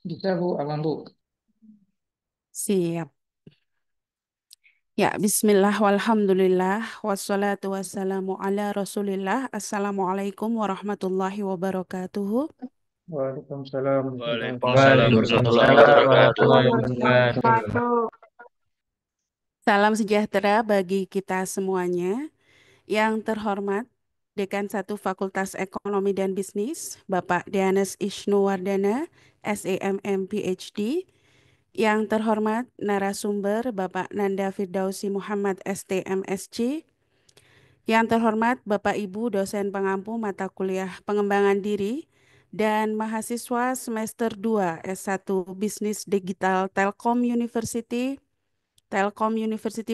Bisa Bu, aman Bu. Siap. Ya, bismillah, walhamdulillah, wassalatu wassalamu ala rasulillah. Assalamualaikum warahmatullahi wabarakatuh. Waalaikumsalam warahmatullahi Waalaikumsalam wabarakatuh. warahmatullahi Waalaikumsalam wabarakatuh. warahmatullahi wabarakatuh. Salam sejahtera bagi kita semuanya. Yang terhormat, Dekan Satu Fakultas Ekonomi dan Bisnis, Bapak Dianes Isnuwardana, SEMM PhD. Yang terhormat, narasumber Bapak Nanda Firdausi Muhammad STMSC. Yang terhormat Bapak Ibu dosen pengampu mata kuliah pengembangan diri dan mahasiswa semester 2 S1 Bisnis Digital Telkom University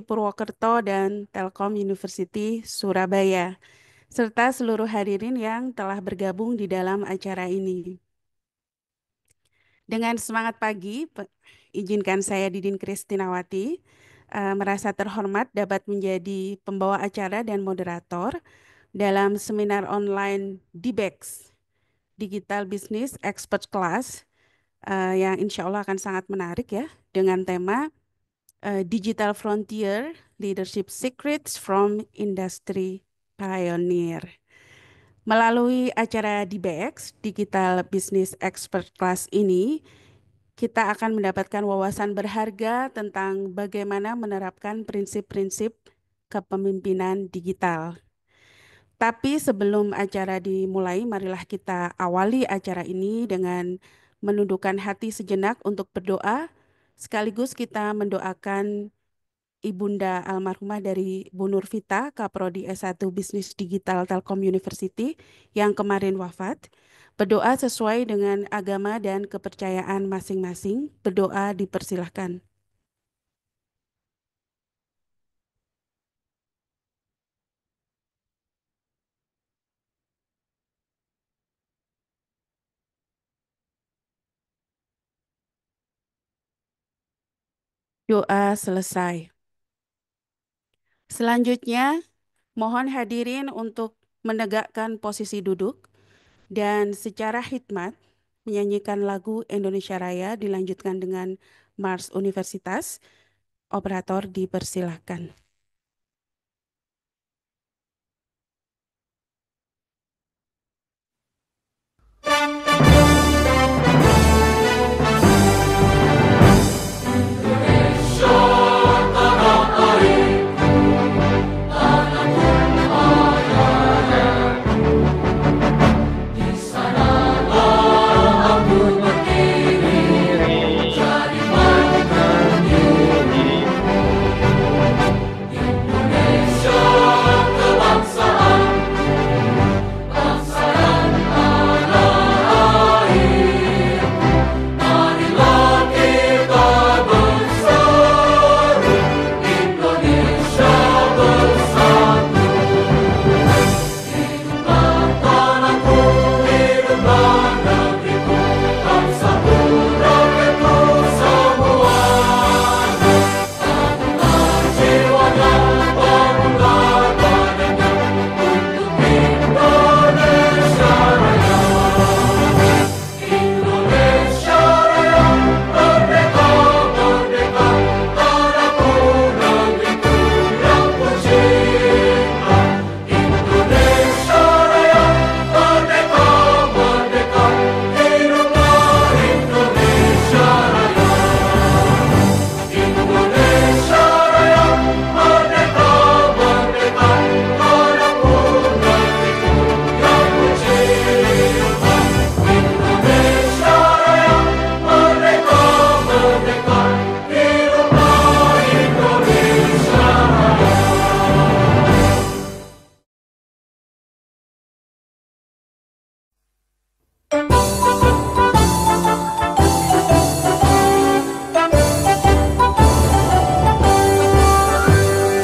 Purwokerto dan Telkom University Surabaya, serta seluruh hadirin yang telah bergabung di dalam acara ini. Dengan semangat pagi, izinkan saya Didin Kristinawati merasa terhormat dapat menjadi pembawa acara dan moderator dalam seminar online DBEX, Digital Business Expert Class, yang insya Allah akan sangat menarik ya, dengan tema Digital Frontier, Leadership Secrets from Industry Pioneer. Melalui acara DBEX, Digital Business Expert Class ini, kita akan mendapatkan wawasan berharga tentang bagaimana menerapkan prinsip-prinsip kepemimpinan digital. Tapi sebelum acara dimulai, marilah kita awali acara ini dengan menundukkan hati sejenak untuk berdoa, sekaligus kita mendoakan Ibunda almarhumah dari Bu Nurvita, Kaprodi S1 Bisnis Digital Telkom University yang kemarin wafat. Berdoa sesuai dengan agama dan kepercayaan masing-masing. Berdoa dipersilahkan. Doa selesai. Selanjutnya, mohon hadirin untuk menegakkan posisi duduk dan secara hikmat menyanyikan lagu Indonesia Raya dilanjutkan dengan Mars Universitas. Operator dipersilahkan.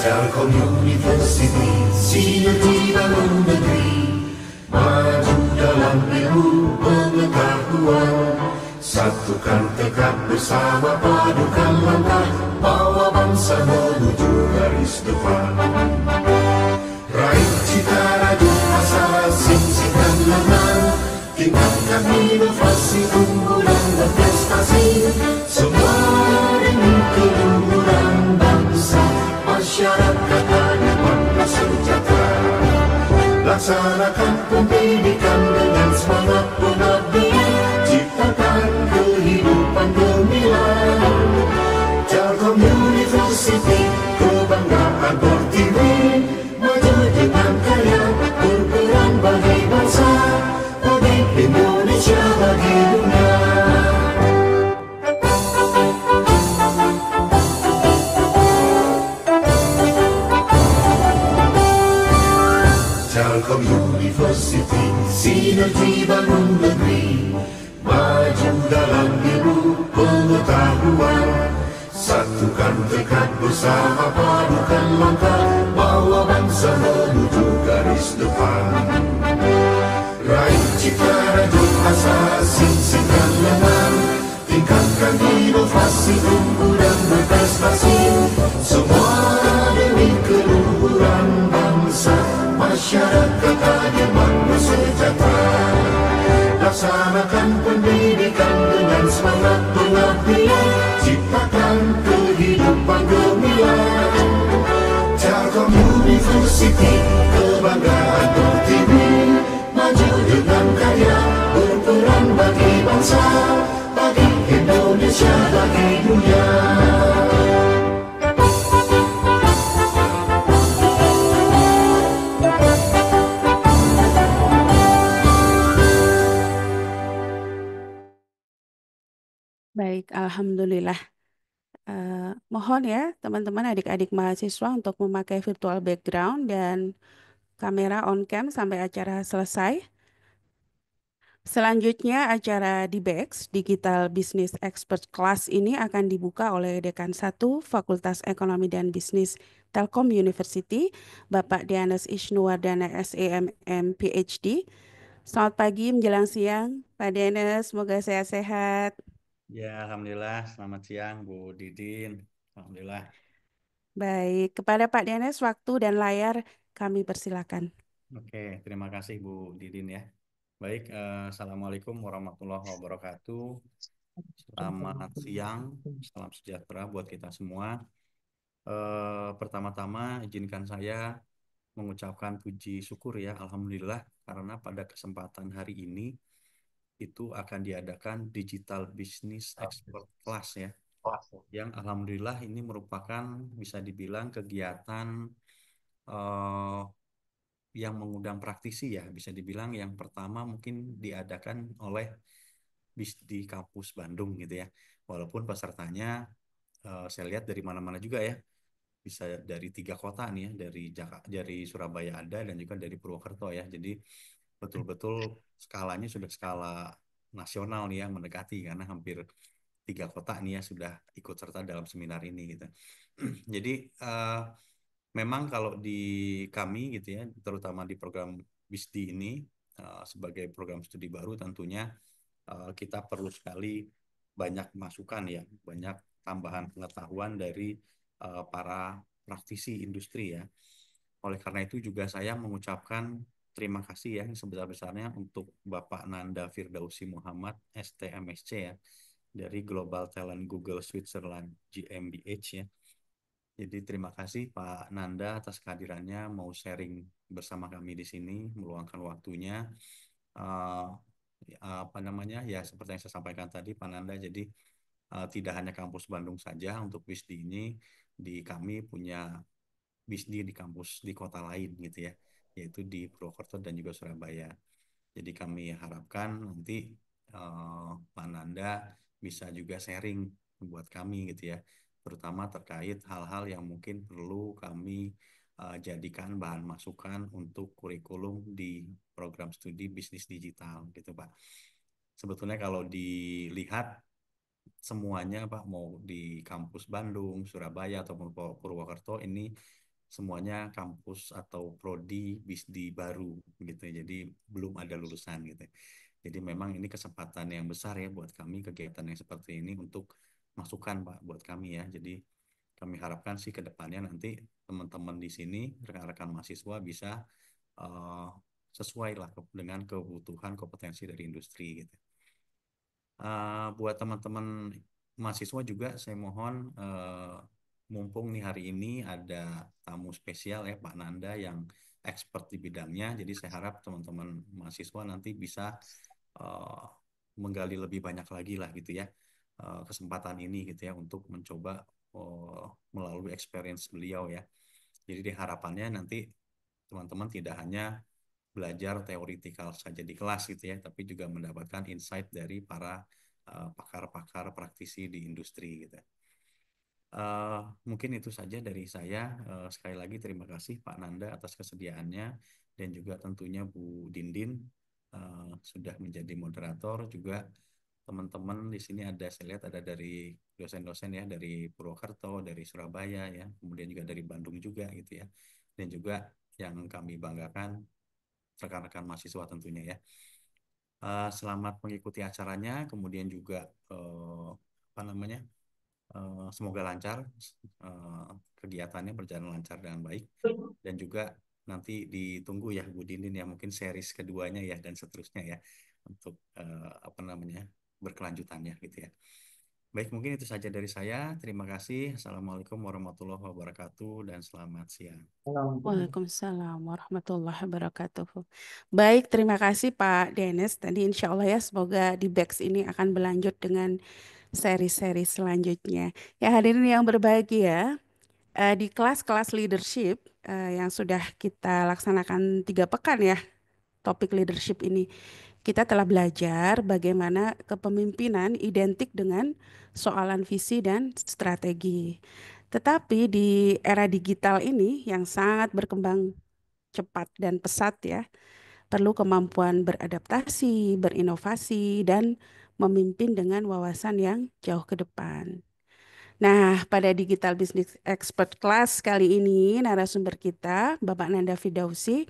Telkom University, sinergi bangun negeri, maju dalam ilmu pengetahuan. Satukan tekad bersama, padukan langkah, bawa bangsa menuju garis depan. Raih cita raju asa, sing-singkan lengan, tingkatkan inovasi unggul dan berprestasi. berprestasi, semua demi keluhuran bangsa, masyarakat adil sejahtera. Laksanakan pendidikan dengan semangat pengabdian, ciptakan kehidupan gemilang. Telkom University, kebanggaan Pertiwi, maju dengan karya, berperan bagi bangsa, bagi Indonesia, bagi dunia. Telkom University, sinergi bangun negeri, maju dalam ilmu pengetahuan. Satukan tekad bersama, padukan langkah, bawa bangsa menuju garis depan. Raih cita rajut asa, singkirkan lengan, tingkatkan inovasi, unggul dan berprestasi. Semua demi keluhuran bangsa, masyarakat adil makmur sejahtera. Laksanakan pendidikan dengan semangat pengabdian, ciptakan kehidupan gemilang. Telkom University, kebanggaan Pertiwi, maju dengan karya, berperan bagi bangsa, bagi Indonesia, bagi dunia. Baik, alhamdulillah. Mohon ya teman-teman adik-adik mahasiswa untuk memakai virtual background dan kamera on cam sampai acara selesai. Selanjutnya acara DBEX, Digital Business Expert Class ini akan dibuka oleh Dekan 1 Fakultas Ekonomi dan Bisnis Telkom University, Bapak Dianes Isnuwardana SEMM PhD. Selamat pagi menjelang siang, Pak Dianes, semoga sehat-sehat. Ya, alhamdulillah. Selamat siang, Bu Didin. Alhamdulillah. Baik, kepada Pak Dianes, waktu dan layar kami persilakan. Oke, terima kasih Bu Didin ya. Baik, Assalamualaikum warahmatullahi wabarakatuh. Selamat siang, salam sejahtera buat kita semua. Pertama-tama izinkan saya mengucapkan puji syukur ya, alhamdulillah, karena pada kesempatan hari ini itu akan diadakan Digital Business Expert Class ya, yang alhamdulillah ini merupakan bisa dibilang kegiatan yang mengundang praktisi ya, bisa dibilang yang pertama mungkin diadakan oleh di kampus Bandung gitu ya, walaupun pesertanya saya lihat dari mana-mana juga ya, bisa dari 3 kota nih ya, dari Surabaya ada dan juga dari Purwokerto ya, jadi betul-betul skalanya sudah skala nasional nih ya, mendekati karena hampir 3 kota nih ya sudah ikut serta dalam seminar ini gitu. Jadi memang kalau di kami gitu ya, terutama di program BISDI ini sebagai program studi baru tentunya kita perlu sekali banyak masukan ya, banyak tambahan pengetahuan dari para praktisi industri ya. Oleh karena itu juga saya mengucapkan terima kasih ya sebesar-besarnya untuk Bapak Nanda Firdausi Muhammad STMSC ya, dari Global Talent Google Switzerland GmbH ya. Jadi terima kasih Pak Nanda atas kehadirannya, mau sharing bersama kami di sini, meluangkan waktunya. Apa namanya ya, seperti yang saya sampaikan tadi Pak Nanda, jadi tidak hanya kampus Bandung saja untuk BISDI ini, di kami punya BISDI di kampus di kota lain gitu ya, yaitu di Purwokerto dan juga Surabaya. Jadi kami harapkan nanti Pak Nanda bisa juga sharing buat kami gitu ya, terutama terkait hal-hal yang mungkin perlu kami jadikan bahan masukan untuk kurikulum di program studi bisnis digital gitu Pak. Sebetulnya kalau dilihat semuanya Pak, mau di kampus Bandung, Surabaya ataupun Purwokerto ini semuanya kampus atau prodi BISDI baru gitu. Jadi belum ada lulusan gitu. Jadi memang ini kesempatan yang besar ya buat kami, kegiatan yang seperti ini untuk masukan Pak buat kami ya. Jadi kami harapkan sih ke depannya nanti teman-teman di sini, rekan-rekan mahasiswa bisa sesuai lah dengan kebutuhan kompetensi dari industri gitu. Buat teman-teman mahasiswa juga saya mohon mumpung nih hari ini ada tamu spesial ya Pak Nanda yang expert di bidangnya. Jadi saya harap teman-teman mahasiswa nanti bisa eh, menggali lebih banyak lagi lah gitu ya kesempatan ini gitu ya untuk mencoba melalui experience beliau ya. Jadi harapannya nanti teman-teman tidak hanya belajar teoritikal saja di kelas gitu ya, tapi juga mendapatkan insight dari para pakar-pakar praktisi di industri gitu. Mungkin itu saja dari saya. Sekali lagi terima kasih Pak Nanda atas kesediaannya dan juga tentunya Bu Dindin sudah menjadi moderator. Juga teman-teman di sini ada, saya lihat ada dari dosen-dosen ya dari Purwokerto, dari Surabaya ya, kemudian juga dari Bandung juga gitu ya, dan juga yang kami banggakan rekan-rekan mahasiswa tentunya ya. Selamat mengikuti acaranya, kemudian juga apa namanya? Semoga lancar kegiatannya berjalan lancar dengan baik, dan juga nanti ditunggu ya Bu Dindin ya, mungkin series keduanya ya dan seterusnya ya untuk apa namanya berkelanjutannya gitu ya. Baik, mungkin itu saja dari saya. Terima kasih. Assalamualaikum warahmatullahi wabarakatuh dan selamat siang. Waalaikumsalam warahmatullahi wabarakatuh. Baik, terima kasih Pak Dennis. Tadi insya Allah ya, semoga di BEX ini akan berlanjut dengan seri-seri selanjutnya. Ya hadirin yang berbahagia, di kelas-kelas leadership yang sudah kita laksanakan 3 pekan ya, topik leadership ini, kita telah belajar bagaimana kepemimpinan identik dengan soalan visi dan strategi. Tetapi di era digital ini yang sangat berkembang cepat dan pesat ya, perlu kemampuan beradaptasi, berinovasi, dan memimpin dengan wawasan yang jauh ke depan. Nah, pada Digital Business Expert Class kali ini, narasumber kita, Bapak Nanda Fidausi,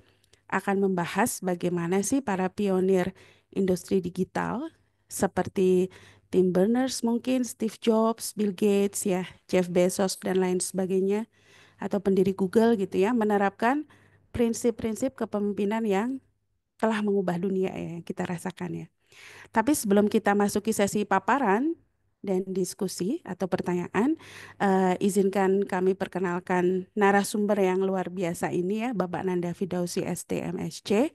akan membahas bagaimana sih para pionir industri digital, seperti Tim Berners mungkin, Steve Jobs, Bill Gates, ya, Jeff Bezos, dan lain sebagainya, atau pendiri Google gitu ya, menerapkan prinsip-prinsip kepemimpinan yang telah mengubah dunia ya, yang kita rasakan ya. Tapi sebelum kita masuki sesi paparan dan diskusi atau pertanyaan, izinkan kami perkenalkan narasumber yang luar biasa ini ya, Bapak Nanda Fidausi ST MSc.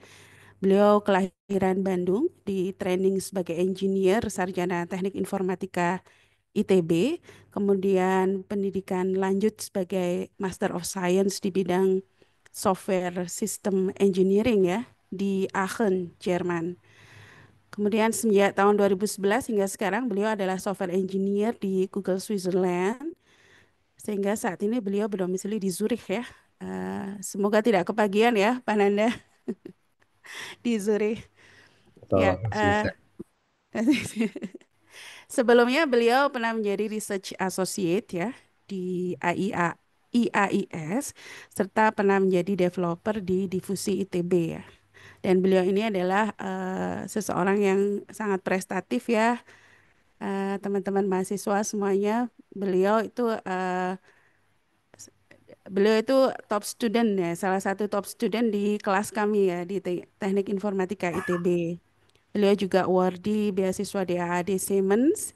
Beliau kelahiran Bandung, di training sebagai engineer sarjana teknik informatika ITB, kemudian pendidikan lanjut sebagai Master of Science di bidang software system engineering ya di Aachen, Jerman. Kemudian sejak tahun 2011 hingga sekarang beliau adalah software engineer di Google Switzerland, sehingga saat ini beliau berdomisili di Zurich ya. Semoga tidak kebagian ya Pak Nanda di Zurich. Ya, Betul, Swiss. sebelumnya beliau pernah menjadi research associate ya di IAIS, serta pernah menjadi developer di divisi ITB ya. Dan beliau ini adalah seseorang yang sangat prestatif ya, teman-teman mahasiswa semuanya. Beliau itu top student ya, salah satu top student di kelas kami ya di Teknik Informatika ITB. Beliau juga awardee beasiswa DAAD Siemens.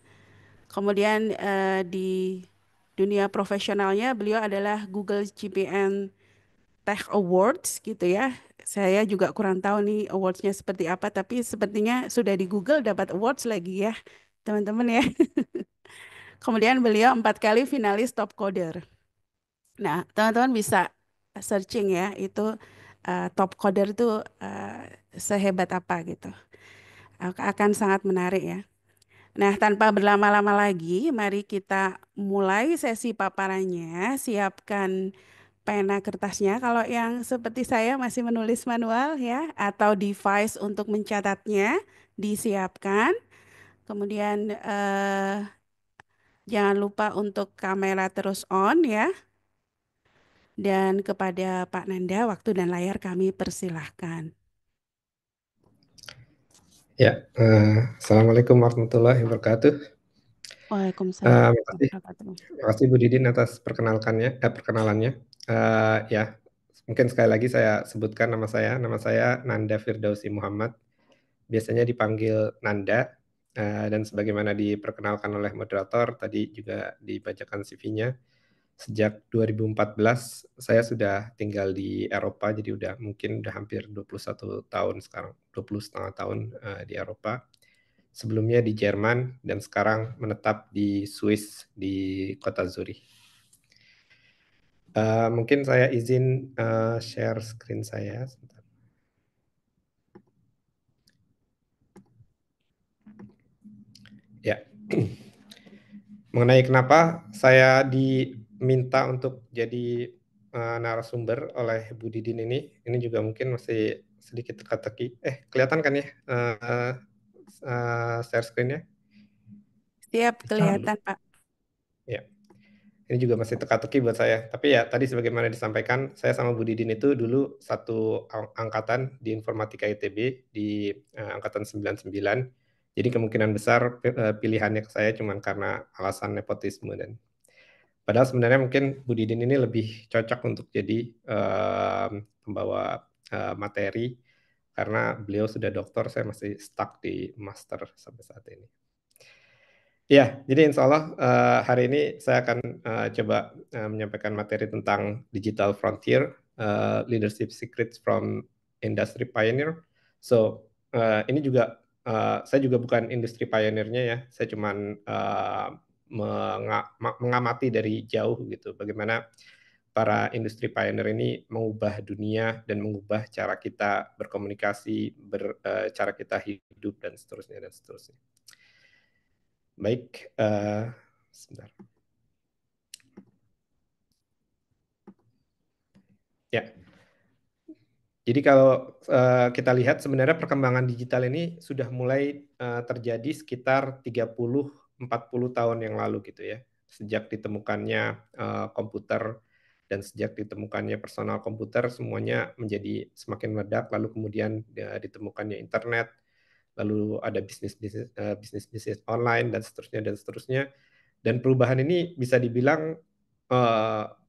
Kemudian di dunia profesionalnya beliau adalah Google GPN Tech Awards gitu ya. Saya juga kurang tahu nih awards-nya seperti apa, tapi sepertinya sudah di Google dapat awards lagi ya, teman-teman ya. Kemudian beliau 4 kali finalis top coder. Nah, teman-teman bisa searching ya, itu top coder itu sehebat apa gitu. Akan sangat menarik ya. Nah, tanpa berlama-lama lagi, mari kita mulai sesi paparannya. Siapkan pena kertasnya. Kalau yang seperti saya masih menulis manual ya, atau device untuk mencatatnya, disiapkan. Kemudian jangan lupa untuk kamera terus on ya. Dan kepada Pak Nanda, waktu dan layar kami persilahkan. Ya, Assalamualaikum warahmatullahi wabarakatuh. Waalaikumsalam. Terima kasih Bu Didin atas perkenalannya. Ya, mungkin sekali lagi saya sebutkan nama saya Nanda Firdausi Muhammad, biasanya dipanggil Nanda. Dan sebagaimana diperkenalkan oleh moderator, tadi juga dibacakan CV-nya. Sejak 2014 saya sudah tinggal di Eropa, jadi mungkin udah hampir 21 tahun sekarang, 20,5 tahun di Eropa. Sebelumnya di Jerman dan sekarang menetap di Swiss di kota Zurich. Mungkin saya izin share screen saya sebentar. Ya. Mengenai kenapa saya diminta untuk jadi narasumber oleh Bu Didin ini juga mungkin masih sedikit teka-teki. Kelihatan kan ya share screen-nya? Siap, Bisa dulu. kelihatan, Pak. Ya. Ini juga masih teka-teki buat saya. Tapi ya tadi sebagaimana disampaikan, saya sama Bu Didin itu dulu satu angkatan di Informatika ITB di angkatan 99. Jadi kemungkinan besar pilihannya ke saya cuma karena alasan nepotisme dan padahal sebenarnya mungkin Bu Didin ini lebih cocok untuk jadi pembawa materi karena beliau sudah doktor, saya masih stuck di master sampai saat ini. Ya, jadi insya Allah hari ini saya akan coba menyampaikan materi tentang Digital Frontier, Leadership Secrets from Industry Pioneer. So, ini juga, saya juga bukan industri pioneer-nya ya, saya cuman mengamati dari jauh gitu, bagaimana para industri pioneer ini mengubah dunia dan mengubah cara kita berkomunikasi, cara kita hidup, dan seterusnya, dan seterusnya. Baik, sebentar. Ya, jadi kalau kita lihat sebenarnya perkembangan digital ini sudah mulai terjadi sekitar 30-40 tahun yang lalu gitu ya. Sejak ditemukannya komputer dan sejak ditemukannya personal komputer, semuanya menjadi semakin meledak, lalu kemudian ditemukannya internet, lalu ada bisnis online dan seterusnya dan seterusnya. Dan perubahan ini bisa dibilang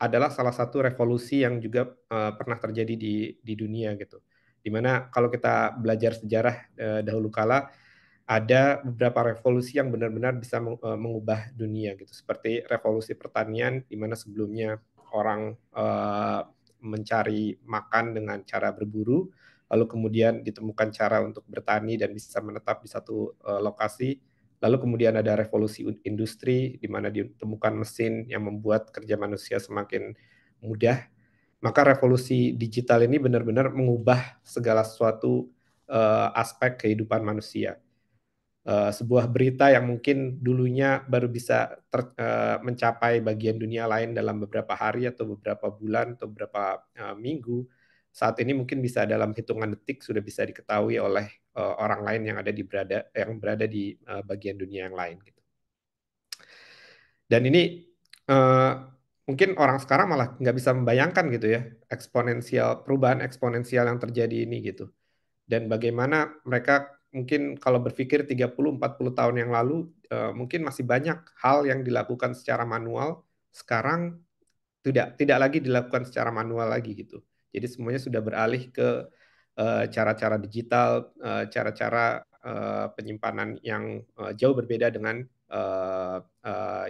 adalah salah satu revolusi yang juga pernah terjadi di dunia gitu. Dimana kalau kita belajar sejarah dahulu kala ada beberapa revolusi yang benar-benar bisa mengubah dunia gitu. Seperti revolusi pertanian, di mana sebelumnya orang mencari makan dengan cara berburu, lalu kemudian ditemukan cara untuk bertani dan bisa menetap di satu lokasi. Lalu kemudian ada revolusi industri, di mana ditemukan mesin yang membuat kerja manusia semakin mudah. Maka revolusi digital ini benar-benar mengubah segala sesuatu aspek kehidupan manusia. Sebuah berita yang mungkin dulunya baru bisa mencapai bagian dunia lain dalam beberapa hari atau beberapa bulan atau beberapa minggu, saat ini mungkin bisa dalam hitungan detik sudah bisa diketahui oleh orang lain yang berada di bagian dunia yang lain gitu. Dan ini mungkin orang sekarang malah nggak bisa membayangkan gitu ya perubahan eksponensial yang terjadi ini gitu. Dan bagaimana mereka mungkin kalau berpikir 30-40 tahun yang lalu mungkin masih banyak hal yang dilakukan secara manual, sekarang tidak lagi dilakukan secara manual lagi gitu. Jadi semuanya sudah beralih ke cara-cara digital, cara-cara penyimpanan yang jauh berbeda dengan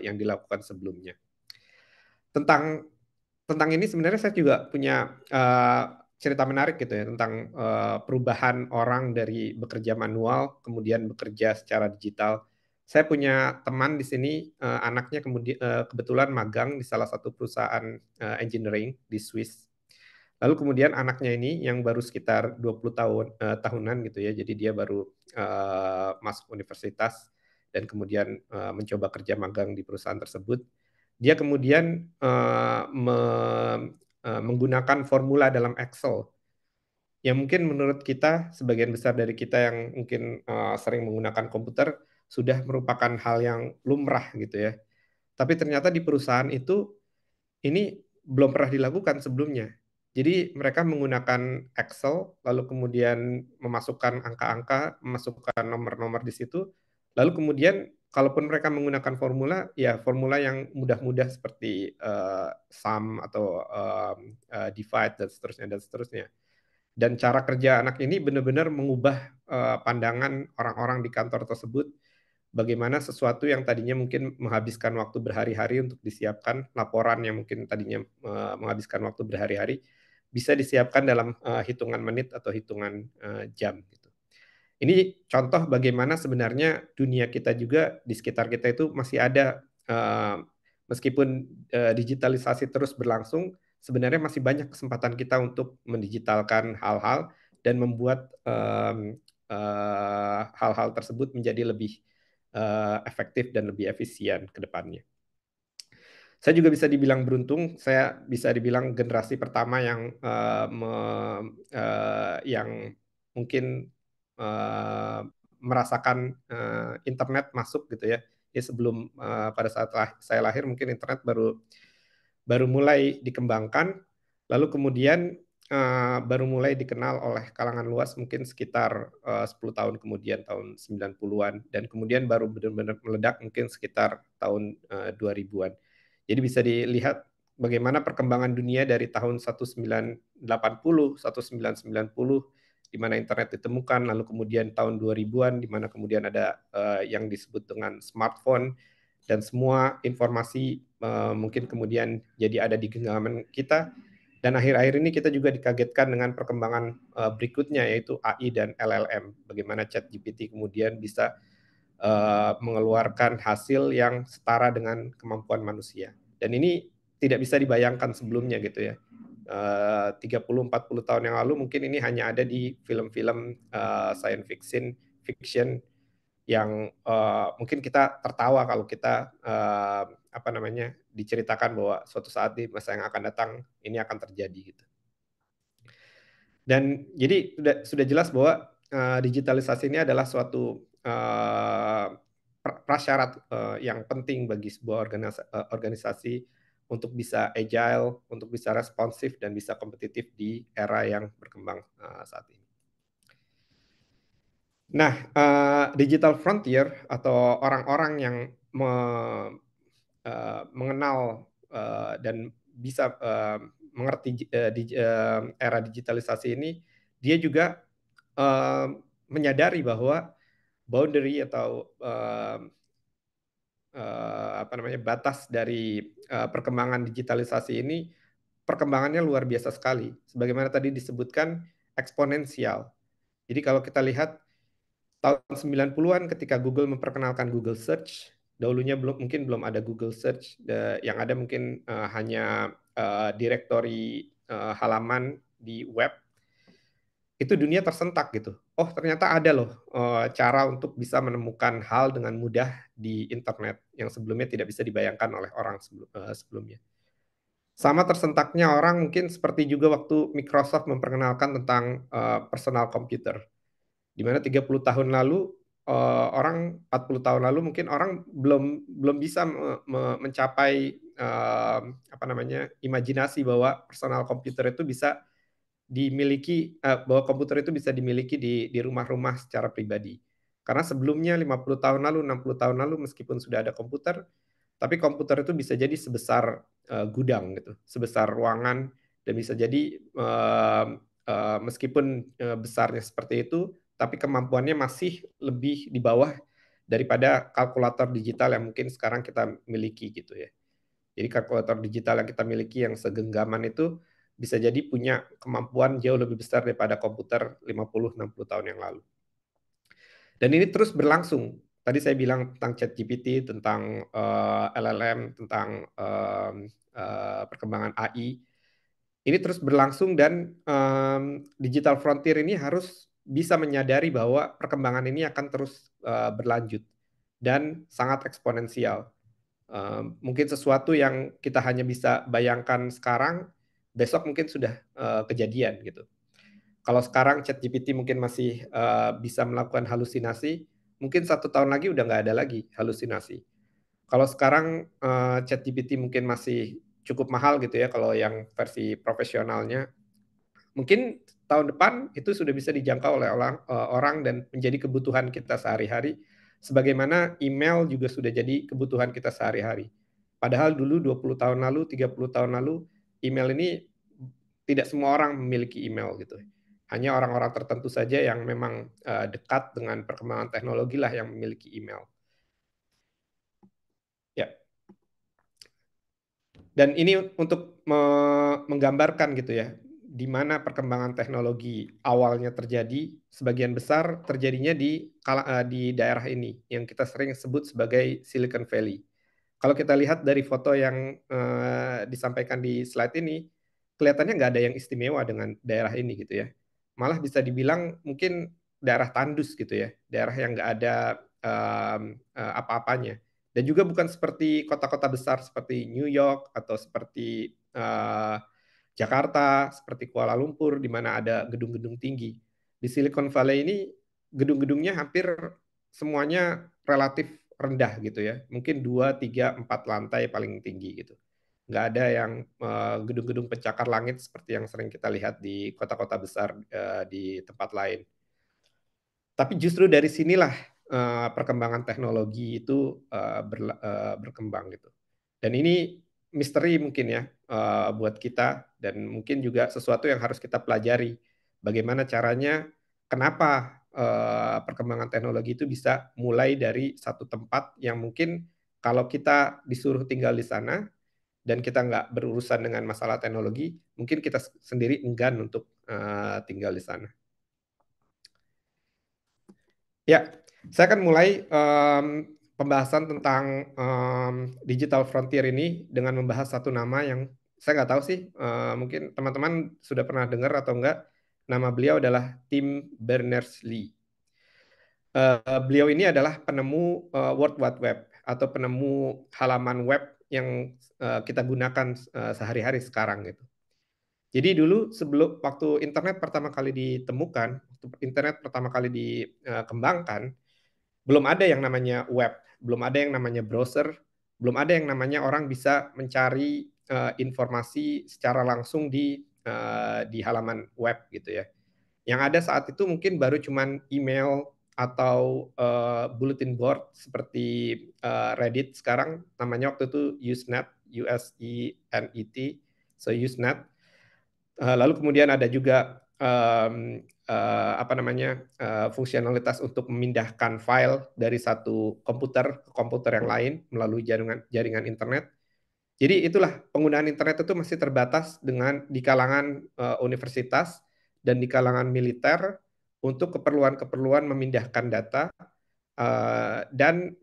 yang dilakukan sebelumnya. Tentang ini sebenarnya saya juga punya cerita menarik gitu ya tentang perubahan orang dari bekerja manual kemudian bekerja secara digital. Saya punya teman di sini anaknya kebetulan magang di salah satu perusahaan engineering di Swiss. Lalu kemudian anaknya ini yang baru sekitar 20 tahunan gitu ya. Jadi dia baru masuk universitas dan kemudian mencoba kerja magang di perusahaan tersebut. Dia kemudian menggunakan formula dalam Excel yang mungkin menurut kita, sebagian besar dari kita yang mungkin sering menggunakan komputer, sudah merupakan hal yang lumrah gitu ya. Tapi ternyata di perusahaan itu, ini belum pernah dilakukan sebelumnya. Jadi mereka menggunakan Excel, lalu kemudian memasukkan angka-angka, memasukkan nomor-nomor di situ, lalu kemudian kalaupun mereka menggunakan formula, ya formula yang mudah-mudah seperti sum atau divide dan seterusnya. Dan cara kerja anak ini benar-benar mengubah pandangan orang-orang di kantor tersebut, bagaimana sesuatu yang tadinya mungkin menghabiskan waktu berhari-hari untuk disiapkan, laporan yang mungkin tadinya menghabiskan waktu berhari-hari, bisa disiapkan dalam hitungan menit atau hitungan jam. Gitu. Ini contoh bagaimana sebenarnya dunia kita juga di sekitar kita itu masih ada, meskipun digitalisasi terus berlangsung, sebenarnya masih banyak kesempatan kita untuk mendigitalkan hal-hal dan membuat hal-hal tersebut menjadi lebih efektif dan lebih efisien ke depannya. Saya juga bisa dibilang beruntung, saya bisa dibilang generasi pertama yang mungkin merasakan internet masuk gitu ya. Jadi sebelum pada saat saya lahir mungkin internet baru mulai dikembangkan, lalu kemudian baru mulai dikenal oleh kalangan luas mungkin sekitar 10 tahun kemudian, tahun 90-an, dan kemudian baru benar-benar meledak mungkin sekitar tahun 2000-an. Jadi bisa dilihat bagaimana perkembangan dunia dari tahun 1980, 1990, di mana internet ditemukan, lalu kemudian tahun 2000-an, di mana kemudian ada yang disebut dengan smartphone, dan semua informasi mungkin kemudian jadi ada di genggaman kita. Dan akhir-akhir ini kita juga dikagetkan dengan perkembangan berikutnya, yaitu AI dan LLM. Bagaimana ChatGPT kemudian bisa mengeluarkan hasil yang setara dengan kemampuan manusia. Dan ini tidak bisa dibayangkan sebelumnya gitu ya. 30-40 tahun yang lalu mungkin ini hanya ada di film-film science fiction yang mungkin kita tertawa kalau kita diceritakan bahwa suatu saat di masa yang akan datang ini akan terjadi gitu. Dan jadi sudah jelas bahwa digitalisasi ini adalah suatu prasyarat yang penting bagi sebuah organisasi untuk bisa agile, untuk bisa responsif dan bisa kompetitif di era yang berkembang saat ini. Nah, digital frontier atau orang-orang yang mengenal dan bisa mengerti era digitalisasi ini, dia juga menyadari bahwa boundary atau batas dari perkembangan digitalisasi ini perkembangannya luar biasa sekali. Sebagaimana tadi disebutkan eksponensial. Jadi kalau kita lihat tahun 90-an ketika Google memperkenalkan Google Search, dahulunya mungkin belum ada Google Search, yang ada mungkin hanya direktori halaman di web, itu dunia tersentak gitu. Oh ternyata ada loh cara untuk bisa menemukan hal dengan mudah di internet yang sebelumnya tidak bisa dibayangkan oleh orang sebelumnya. Sama tersentaknya orang mungkin seperti juga waktu Microsoft memperkenalkan tentang personal computer. Di mana 30 tahun lalu orang 40 tahun lalu mungkin orang belum bisa mencapai imajinasi bahwa personal computer itu bisa dimiliki, bahwa komputer itu bisa dimiliki di rumah-rumah secara pribadi. Karena sebelumnya 50 tahun lalu, 60 tahun lalu meskipun sudah ada komputer, tapi komputer itu bisa jadi sebesar gudang gitu, sebesar ruangan, dan bisa jadi meskipun besarnya seperti itu, tapi kemampuannya masih lebih di bawah daripada kalkulator digital yang mungkin sekarang kita miliki gitu ya. Jadi kalkulator digital yang kita miliki yang segenggaman itu bisa jadi punya kemampuan jauh lebih besar daripada komputer 50-60 tahun yang lalu. Dan ini terus berlangsung. Tadi saya bilang tentang ChatGPT, tentang LLM, tentang perkembangan AI. Ini terus berlangsung dan digital frontier ini harus bisa menyadari bahwa perkembangan ini akan terus berlanjut dan sangat eksponensial. Mungkin sesuatu yang kita hanya bisa bayangkan sekarang, besok mungkin sudah kejadian gitu. Kalau sekarang ChatGPT mungkin masih bisa melakukan halusinasi, mungkin 1 tahun lagi udah nggak ada lagi halusinasi. Kalau sekarang ChatGPT mungkin masih cukup mahal gitu ya kalau yang versi profesionalnya, mungkin tahun depan itu sudah bisa dijangkau oleh orang dan menjadi kebutuhan kita sehari-hari, sebagaimana email juga sudah jadi kebutuhan kita sehari-hari. Padahal dulu 20 tahun lalu, 30 tahun lalu, email ini tidak semua orang memiliki email gitu. Hanya orang-orang tertentu saja yang memang dekat dengan perkembangan teknologi lah yang memiliki email. Dan ini untuk menggambarkan gitu ya, di mana perkembangan teknologi awalnya terjadi, sebagian besar terjadinya di daerah ini, yang kita sering sebut sebagai Silicon Valley. Kalau kita lihat dari foto yang disampaikan di slide ini, kelihatannya nggak ada yang istimewa dengan daerah ini gitu ya. Malah bisa dibilang mungkin daerah tandus gitu ya, daerah yang nggak ada apa-apanya. Dan juga bukan seperti kota-kota besar seperti New York atau seperti Jakarta, seperti Kuala Lumpur, di mana ada gedung-gedung tinggi. Di Silicon Valley ini gedung-gedungnya hampir semuanya relatif rendah gitu ya. Mungkin 2, 3, 4 lantai paling tinggi gitu. Nggak ada yang gedung-gedung pencakar langit seperti yang sering kita lihat di kota-kota besar di tempat lain. Tapi justru dari sinilah perkembangan teknologi itu berkembang gitu. Dan ini misteri mungkin ya buat kita, dan mungkin juga sesuatu yang harus kita pelajari. Bagaimana caranya, kenapa perkembangan teknologi itu bisa mulai dari satu tempat yang mungkin kalau kita disuruh tinggal di sana dan kita nggak berurusan dengan masalah teknologi, mungkin kita sendiri enggan untuk tinggal di sana. Ya, saya akan mulai pembahasan tentang digital frontier ini dengan membahas satu nama yang saya nggak tahu sih, mungkin teman-teman sudah pernah dengar atau enggak. Nama beliau adalah Tim Berners-Lee. Beliau ini adalah penemu World Wide Web atau penemu halaman web yang kita gunakan sehari-hari sekarang gitu. Jadi dulu sebelum waktu internet pertama kali ditemukan, waktu internet pertama kali dikembangkan, belum ada yang namanya web, belum ada yang namanya browser, belum ada yang namanya orang bisa mencari informasi secara langsung di halaman web gitu ya. Yang ada saat itu mungkin baru cuman email atau bulletin board seperti Reddit sekarang, namanya waktu itu Usenet, USENET, so Usenet. Lalu kemudian ada juga fungsionalitas untuk memindahkan file dari satu komputer ke komputer yang lain melalui jaringan internet. Jadi itulah, penggunaan internet itu masih terbatas di kalangan universitas dan di kalangan militer untuk keperluan-keperluan memindahkan data, dan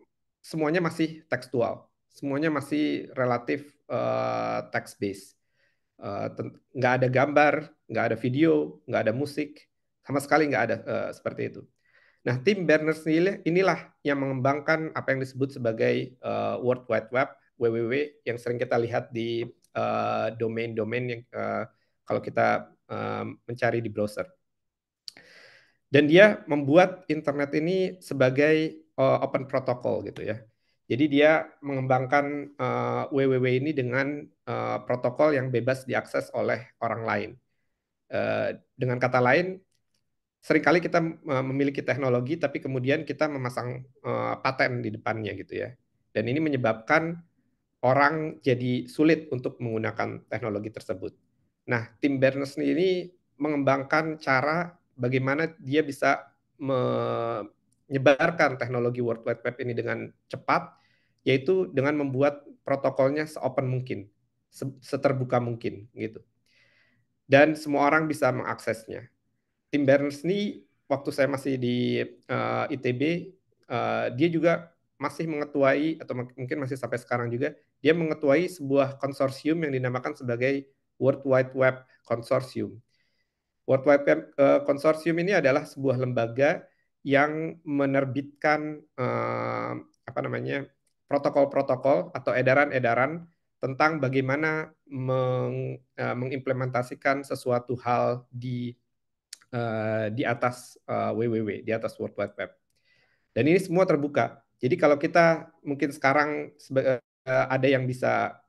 semuanya masih tekstual, semuanya masih relatif text based. Nggak ada gambar, nggak ada video, nggak ada musik, sama sekali nggak ada seperti itu. Nah, Tim Berners-Lee inilah yang mengembangkan apa yang disebut sebagai World Wide Web, WWW, yang sering kita lihat di domain-domain yang kalau kita mencari di browser. Dan dia membuat internet ini sebagai open protocol gitu ya. Jadi dia mengembangkan WWW ini dengan protokol yang bebas diakses oleh orang lain. Dengan kata lain, seringkali kita memiliki teknologi, tapi kemudian kita memasang paten di depannya gitu ya. Dan ini menyebabkan orang jadi sulit untuk menggunakan teknologi tersebut. Nah, Tim Berners-Lee ini mengembangkan cara bagaimana dia bisa menyebarkan teknologi World Wide Web ini dengan cepat, yaitu dengan membuat protokolnya se-open mungkin, seterbuka mungkin gitu. Dan semua orang bisa mengaksesnya. Tim Berners-Lee waktu saya masih di ITB, dia juga masih mengetuai, atau mungkin masih sampai sekarang juga, dia mengetuai sebuah konsorsium yang dinamakan sebagai World Wide Web Consortium. World Wide Web Consortium ini adalah sebuah lembaga yang menerbitkan protokol-protokol atau edaran-edaran tentang bagaimana mengimplementasikan sesuatu hal di atas WWW, di atas World Wide Web. Dan ini semua terbuka. Jadi kalau kita mungkin sekarang ada yang bisa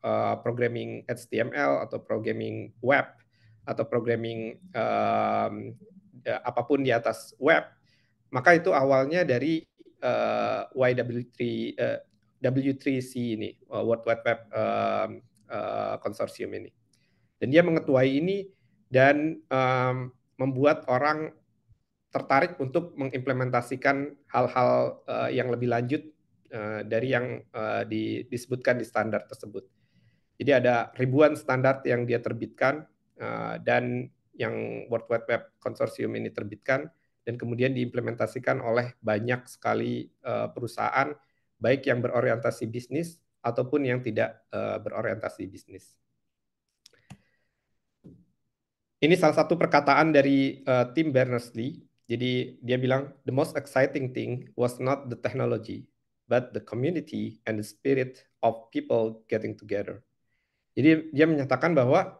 programming HTML atau programming web atau programming apapun di atas web, maka itu awalnya dari W3C ini, World Wide Web Consortium ini. Dan dia mengetuai ini dan membuat orang tertarik untuk mengimplementasikan hal-hal yang lebih lanjut dari yang disebutkan di standar tersebut. Jadi ada ribuan standar yang dia terbitkan dan yang World Wide Web Consortium ini terbitkan dan kemudian diimplementasikan oleh banyak sekali perusahaan, baik yang berorientasi bisnis ataupun yang tidak berorientasi bisnis. Ini salah satu perkataan dari Tim Berners-Lee. Jadi dia bilang, the most exciting thing was not the technology, but the community and the spirit of people getting together. Jadi dia menyatakan bahwa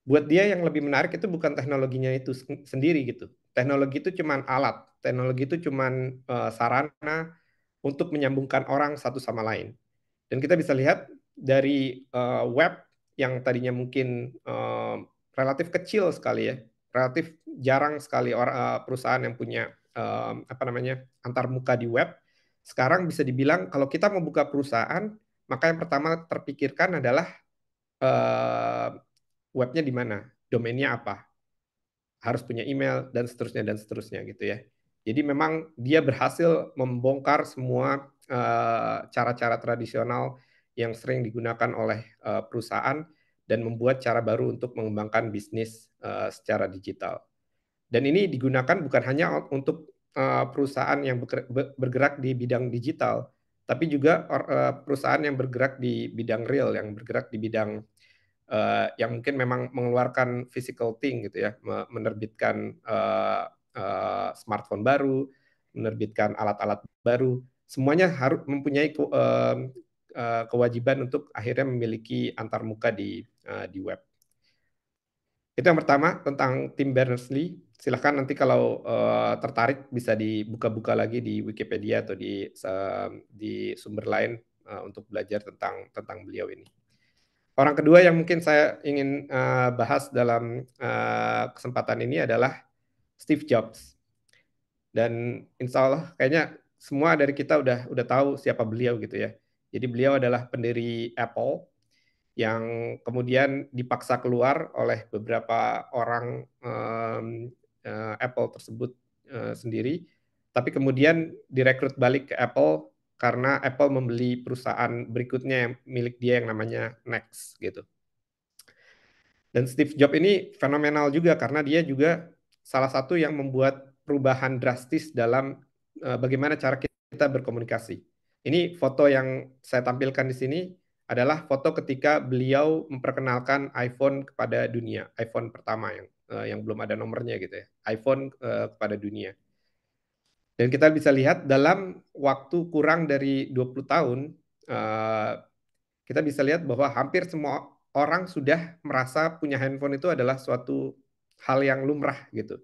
buat dia yang lebih menarik itu bukan teknologinya itu sendiri gitu. Teknologi itu cuma alat, teknologi itu cuma sarana untuk menyambungkan orang satu sama lain. Dan kita bisa lihat dari web yang tadinya mungkin relatif kecil sekali ya, relatif jarang sekali perusahaan yang punya antarmuka di web. Sekarang bisa dibilang kalau kita mau buka perusahaan, maka yang pertama terpikirkan adalah webnya di mana, domainnya apa, harus punya email dan seterusnya gitu ya. Jadi memang dia berhasil membongkar semua cara-cara tradisional yang sering digunakan oleh perusahaan dan membuat cara baru untuk mengembangkan bisnis secara digital. Dan ini digunakan bukan hanya untuk perusahaan yang bergerak di bidang digital, tapi juga perusahaan yang bergerak di bidang real, yang bergerak di bidang yang mungkin memang mengeluarkan physical thing gitu ya, menerbitkan smartphone baru, menerbitkan alat-alat baru, semuanya harus mempunyai kewajiban untuk akhirnya memiliki antarmuka di web. Itu yang pertama tentang Tim Berners-Lee. Silahkan nanti kalau tertarik bisa dibuka-buka lagi di Wikipedia atau di sumber lain untuk belajar tentang beliau ini. Orang kedua yang mungkin saya ingin bahas dalam kesempatan ini adalah Steve Jobs. Dan insya Allah kayaknya semua dari kita udah tahu siapa beliau gitu ya. Jadi beliau adalah pendiri Apple yang kemudian dipaksa keluar oleh beberapa orang Apple tersebut sendiri. Tapi kemudian direkrut balik ke Apple karena Apple membeli perusahaan berikutnya yang milik dia yang namanya Next gitu. Dan Steve Jobs ini fenomenal juga karena dia juga salah satu yang membuat perubahan drastis dalam bagaimana cara kita berkomunikasi. Ini foto yang saya tampilkan di sini adalah foto ketika beliau memperkenalkan iPhone kepada dunia, iPhone pertama yang belum ada nomornya gitu ya, iPhone kepada dunia. Dan kita bisa lihat dalam waktu kurang dari 20 tahun, kita bisa lihat bahwa hampir semua orang sudah merasa punya handphone itu adalah suatu hal yang lumrah gitu.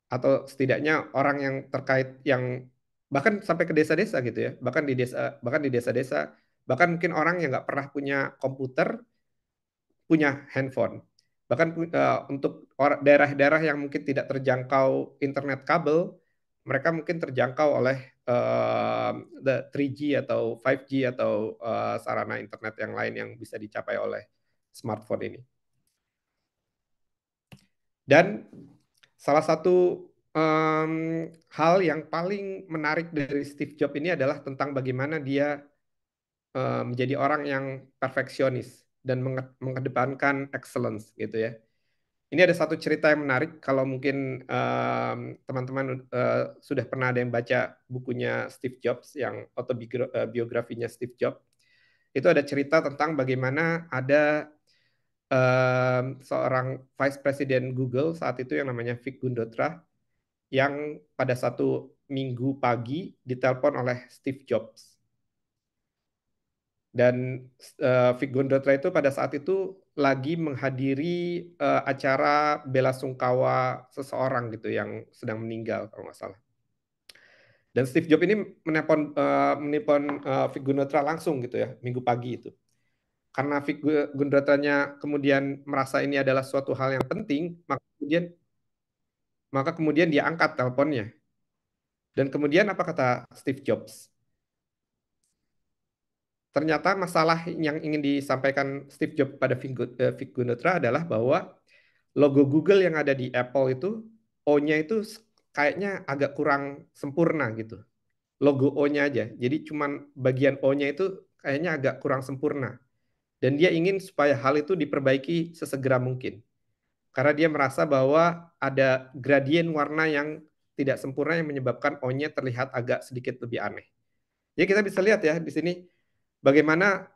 Atau setidaknya orang yang terkait yang bahkan sampai ke desa-desa gitu ya, bahkan di desa-desa, bahkan mungkin orang yang nggak pernah punya komputer punya handphone. Bahkan untuk daerah-daerah yang mungkin tidak terjangkau internet kabel, mereka mungkin terjangkau oleh the 3G atau 5G atau sarana internet yang lain yang bisa dicapai oleh smartphone ini. Dan salah satu hal yang paling menarik dari Steve Jobs ini adalah tentang bagaimana dia menjadi orang yang perfeksionis dan mengedepankan excellence gitu ya. Ini ada satu cerita yang menarik kalau mungkin teman-teman sudah pernah ada yang baca bukunya Steve Jobs yang autobiografinya Steve Jobs. Itu ada cerita tentang bagaimana ada seorang Vice President Google saat itu yang namanya Vic Gundotra yang pada satu minggu pagi ditelepon oleh Steve Jobs. Dan Vic Gundotra itu pada saat itu lagi menghadiri acara bela sungkawa seseorang gitu yang sedang meninggal kalau nggak salah. Dan Steve Jobs ini menelpon Vic Gundotra langsung gitu ya minggu pagi itu. Karena Vic Gundotranya kemudian merasa ini adalah suatu hal yang penting, maka kemudian dia angkat teleponnya. Dan kemudian apa kata Steve Jobs? Ternyata masalah yang ingin disampaikan Steve Jobs pada Vic Gundotra adalah bahwa logo Google yang ada di Apple itu, O-nya itu kayaknya agak kurang sempurna gitu. Logo O-nya aja. Jadi cuman bagian O-nya itu kayaknya agak kurang sempurna. dan dia ingin supaya hal itu diperbaiki sesegera mungkin. Karena dia merasa bahwa ada gradien warna yang tidak sempurna yang menyebabkan O-nya terlihat agak sedikit lebih aneh. Jadi kita bisa lihat ya di sini bagaimana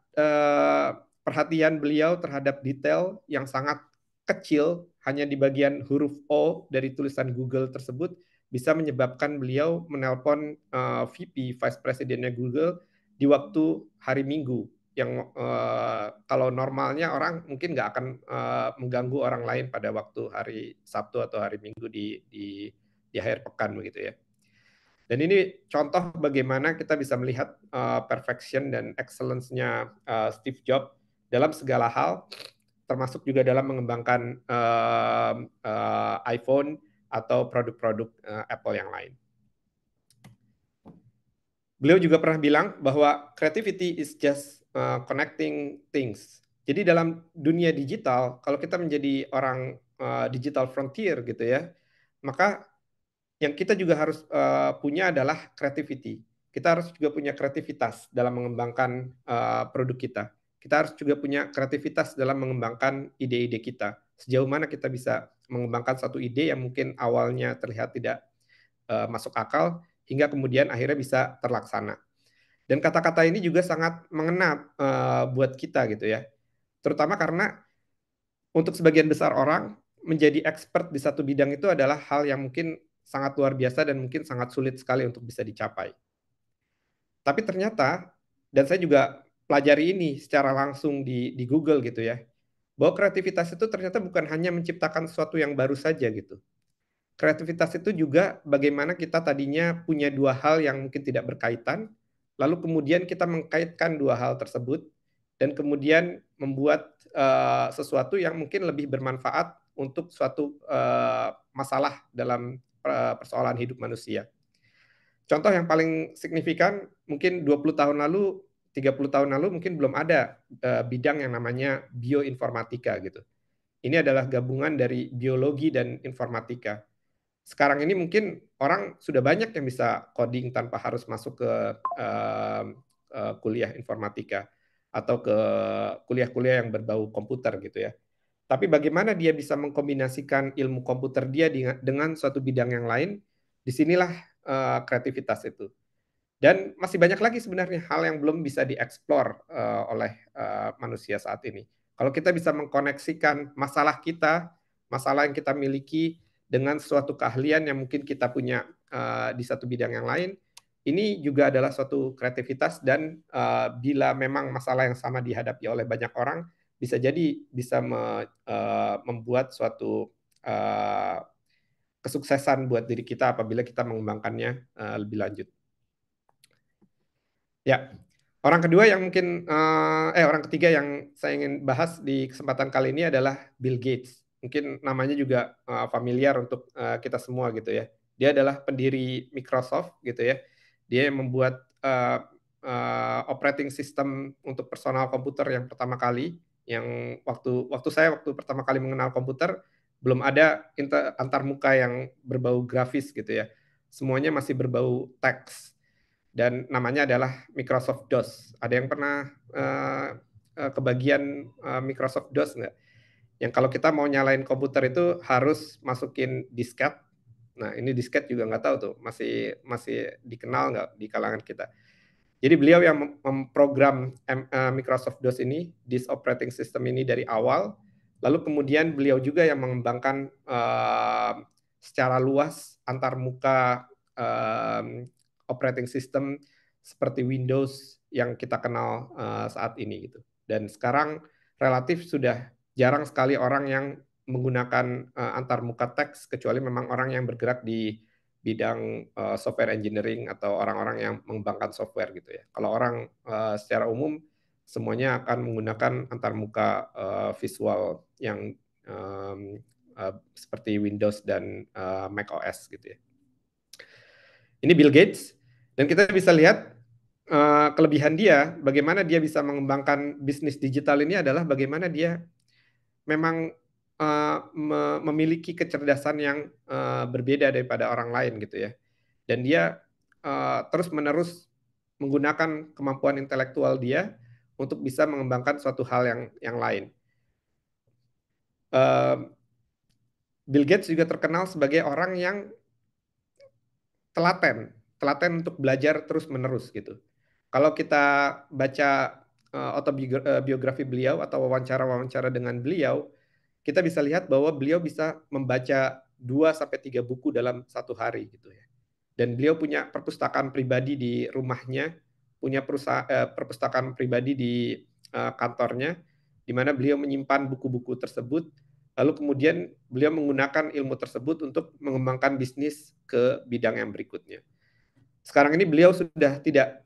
perhatian beliau terhadap detail yang sangat kecil hanya di bagian huruf O dari tulisan Google tersebut bisa menyebabkan beliau menelpon VP Vice Presidennya Google di waktu hari Minggu yang kalau normalnya orang mungkin nggak akan mengganggu orang lain pada waktu hari Sabtu atau hari Minggu di akhir pekan begitu ya. Dan ini contoh bagaimana kita bisa melihat perfection dan excellence-nya Steve Jobs dalam segala hal, termasuk juga dalam mengembangkan iPhone atau produk-produk Apple yang lain. Beliau juga pernah bilang bahwa creativity is just connecting things. Jadi dalam dunia digital, kalau kita menjadi orang digital frontier gitu ya, maka yang kita juga harus punya adalah creativity. Kita harus juga punya kreativitas dalam mengembangkan produk kita. Kita harus juga punya kreativitas dalam mengembangkan ide-ide kita. Sejauh mana kita bisa mengembangkan satu ide yang mungkin awalnya terlihat tidak masuk akal, hingga kemudian akhirnya bisa terlaksana. Dan kata-kata ini juga sangat mengena buat kita gitu ya. Terutama karena untuk sebagian besar orang, menjadi expert di satu bidang itu adalah hal yang mungkin sangat luar biasa dan mungkin sangat sulit sekali untuk bisa dicapai. Tapi ternyata, dan saya juga pelajari ini secara langsung di Google gitu ya, bahwa kreativitas itu ternyata bukan hanya menciptakan sesuatu yang baru saja gitu. Kreativitas itu juga bagaimana kita tadinya punya dua hal yang mungkin tidak berkaitan, lalu kemudian kita mengkaitkan dua hal tersebut, dan kemudian membuat sesuatu yang mungkin lebih bermanfaat untuk suatu masalah dalam persoalan hidup manusia. Contoh yang paling signifikan, mungkin 20 tahun lalu, 30 tahun lalu mungkin belum ada bidang yang namanya bioinformatika gitu. Ini adalah gabungan dari biologi dan informatika. Sekarang ini mungkin orang sudah banyak yang bisa coding tanpa harus masuk ke kuliah informatika atau ke kuliah-kuliah yang berbau komputer gitu ya. Tapi bagaimana dia bisa mengkombinasikan ilmu komputer dia dengan suatu bidang yang lain, disinilah kreativitas itu. Dan masih banyak lagi sebenarnya hal yang belum bisa dieksplor oleh manusia saat ini. Kalau kita bisa mengkoneksikan masalah kita, masalah yang kita miliki dengan suatu keahlian yang mungkin kita punya di satu bidang yang lain, ini juga adalah suatu kreativitas dan bila memang masalah yang sama dihadapi oleh banyak orang, bisa jadi bisa membuat suatu kesuksesan buat diri kita apabila kita mengembangkannya lebih lanjut. Ya, orang kedua yang mungkin orang ketiga yang saya ingin bahas di kesempatan kali ini adalah Bill Gates. Mungkin namanya juga familiar untuk kita semua gitu ya. Dia adalah pendiri Microsoft gitu ya. Dia yang membuat operating system untuk personal komputer yang pertama kali, yang waktu saya pertama kali mengenal komputer belum ada antarmuka yang berbau grafis gitu ya. Semuanya masih berbau teks. Dan namanya adalah Microsoft DOS. Ada yang pernah kebagian Microsoft DOS nggak? Yang kalau kita mau nyalain komputer itu harus masukin disket. Nah ini disket juga nggak tahu tuh, masih dikenal nggak di kalangan kita. Jadi beliau yang memprogram Microsoft DOS ini, this operating system ini dari awal. Lalu kemudian beliau juga yang mengembangkan secara luas antarmuka operating system seperti Windows yang kita kenal saat ini gitu. Dan sekarang relatif sudah jarang sekali orang yang menggunakan antarmuka teks kecuali memang orang yang bergerak di bidang software engineering atau orang-orang yang mengembangkan software gitu ya. Kalau orang secara umum semuanya akan menggunakan antarmuka visual yang seperti Windows dan Mac OS gitu ya. Ini Bill Gates. Dan kita bisa lihat kelebihan dia, bagaimana dia bisa mengembangkan bisnis digital ini adalah bagaimana dia memang memiliki kecerdasan yang berbeda daripada orang lain gitu ya. Dan dia terus-menerus menggunakan kemampuan intelektual dia untuk bisa mengembangkan suatu hal yang lain. Bill Gates juga terkenal sebagai orang yang telaten untuk belajar terus-menerus gitu. Kalau kita baca autobiografi beliau atau wawancara-wawancara dengan beliau, kita bisa lihat bahwa beliau bisa membaca 2-3 buku dalam satu hari gitu ya. Dan beliau punya perpustakaan pribadi di rumahnya, punya perpustakaan pribadi di kantornya, di mana beliau menyimpan buku-buku tersebut. Lalu kemudian beliau menggunakan ilmu tersebut untuk mengembangkan bisnis ke bidang yang berikutnya. Sekarang ini beliau sudah tidak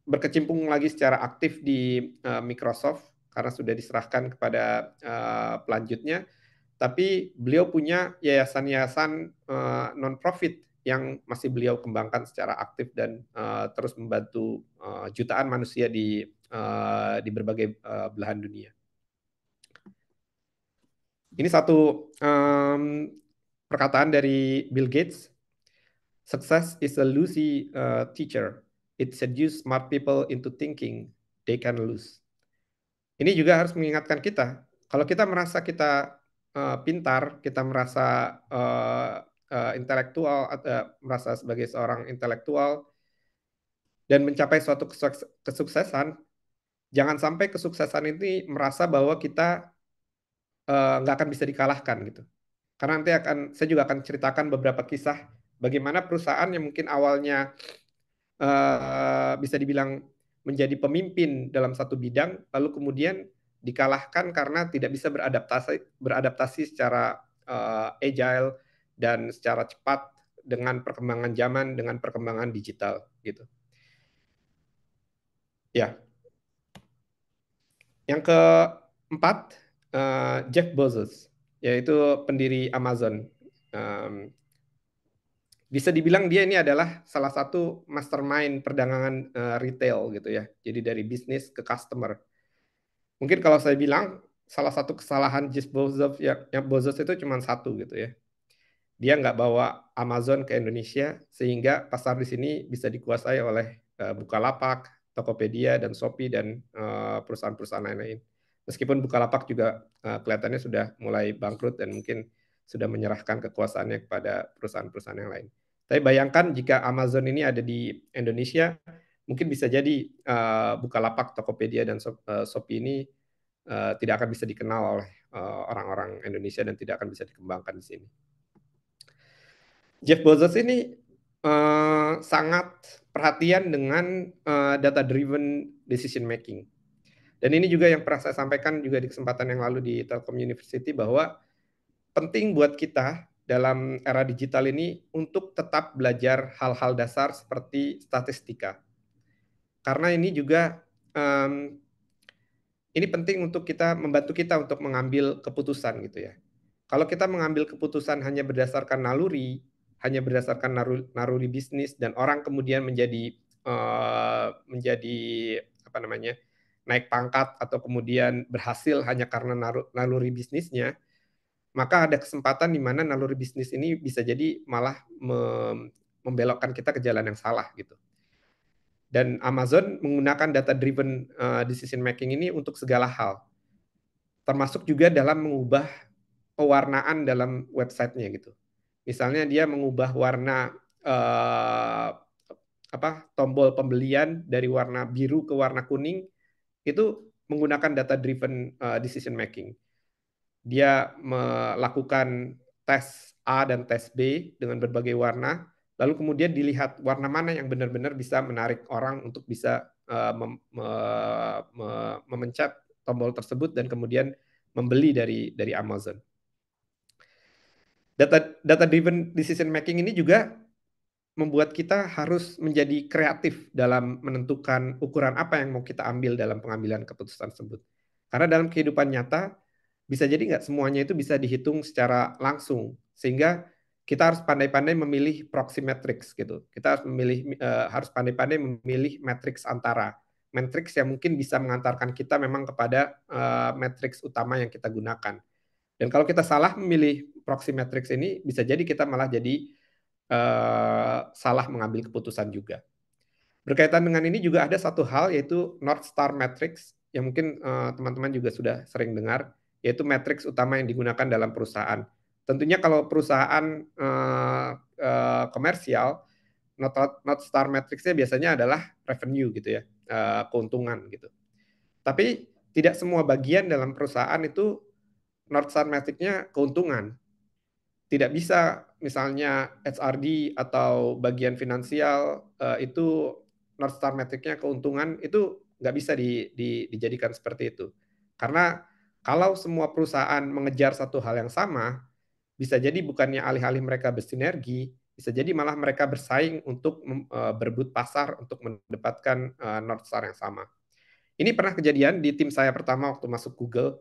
berkecimpung lagi secara aktif di Microsoft karena sudah diserahkan kepada pelanjutnya, tapi beliau punya yayasan-yayasan non-profit yang masih beliau kembangkan secara aktif dan terus membantu jutaan manusia di berbagai belahan dunia. Ini satu perkataan dari Bill Gates. Success is a loosey teacher. It seduces smart people into thinking they can lose. Ini juga harus mengingatkan kita, kalau kita merasa kita pintar, kita merasa intelektual, merasa sebagai seorang intelektual, dan mencapai suatu kesuksesan, jangan sampai kesuksesan ini merasa bahwa kita nggak akan bisa dikalahkan gitu. Karena nanti saya juga akan ceritakan beberapa kisah bagaimana perusahaan yang mungkin awalnya bisa dibilang menjadi pemimpin dalam satu bidang, lalu kemudian dikalahkan karena tidak bisa beradaptasi secara agile dan secara cepat dengan perkembangan zaman, dengan perkembangan digital gitu. Ya. Yang keempat, Jeff Bezos, yaitu pendiri Amazon. Bisa dibilang dia ini adalah salah satu mastermind perdagangan retail gitu ya. Jadi dari bisnis ke customer. Mungkin kalau saya bilang salah satu kesalahan Jeff Bezos Bezos itu cuma satu gitu ya. Dia nggak bawa Amazon ke Indonesia sehingga pasar di sini bisa dikuasai oleh Bukalapak, Tokopedia dan Shopee dan perusahaan-perusahaan lain-lain. Meskipun Bukalapak juga kelihatannya sudah mulai bangkrut dan mungkin sudah menyerahkan kekuasaannya kepada perusahaan-perusahaan yang lain. Tapi bayangkan jika Amazon ini ada di Indonesia, mungkin bisa jadi Bukalapak, Tokopedia, dan Shopee ini tidak akan bisa dikenal oleh orang-orang Indonesia dan tidak akan bisa dikembangkan di sini. Jeff Bezos ini sangat perhatian dengan data-driven decision making. Dan ini juga yang pernah saya sampaikan juga di kesempatan yang lalu di Telkom University bahwa penting buat kita dalam era digital ini untuk tetap belajar hal-hal dasar seperti statistika. Karena ini juga ini penting untuk membantu kita untuk mengambil keputusan gitu ya. Kalau kita mengambil keputusan hanya berdasarkan naluri bisnis dan orang kemudian menjadi naik pangkat atau kemudian berhasil hanya karena naluri bisnisnya, maka ada kesempatan di mana naluri bisnis ini bisa jadi malah membelokkan kita ke jalan yang salah gitu. Dan Amazon menggunakan data-driven decision making ini untuk segala hal, termasuk juga dalam mengubah pewarnaan dalam websitenya gitu. Misalnya dia mengubah warna tombol pembelian dari warna biru ke warna kuning itu menggunakan data-driven decision making. Dia melakukan tes A dan tes B dengan berbagai warna, lalu kemudian dilihat warna mana yang benar-benar bisa menarik orang untuk bisa memencet tombol tersebut dan kemudian membeli dari Amazon. Data-driven decision making ini juga membuat kita harus menjadi kreatif dalam menentukan ukuran apa yang mau kita ambil dalam pengambilan keputusan tersebut. Karena dalam kehidupan nyata, bisa jadi nggak semuanya itu bisa dihitung secara langsung, sehingga kita harus pandai-pandai memilih proxy matrix gitu. Kita harus pandai-pandai memilih matriks antara, matriks yang mungkin bisa mengantarkan kita memang kepada matriks utama yang kita gunakan. Dan kalau kita salah memilih proxy matrix ini, bisa jadi kita malah jadi salah mengambil keputusan juga. Berkaitan dengan ini juga ada satu hal yaitu North Star Matrix. yang mungkin teman-teman juga sudah sering dengar, yaitu matriks utama yang digunakan dalam perusahaan. Tentunya kalau perusahaan komersial, North Star Matrix-nya biasanya adalah revenue gitu ya, keuntungan gitu. Tapi tidak semua bagian dalam perusahaan itu North Star Matrix-nya keuntungan. Tidak bisa misalnya HRD atau bagian finansial itu North Star Matrix-nya keuntungan, itu nggak bisa dijadikan seperti itu. Karena kalau semua perusahaan mengejar satu hal yang sama, bisa jadi bukannya alih-alih mereka bersinergi, bisa jadi malah mereka bersaing untuk berebut pasar untuk mendapatkan North Star yang sama. Ini pernah kejadian di tim saya pertama waktu masuk Google.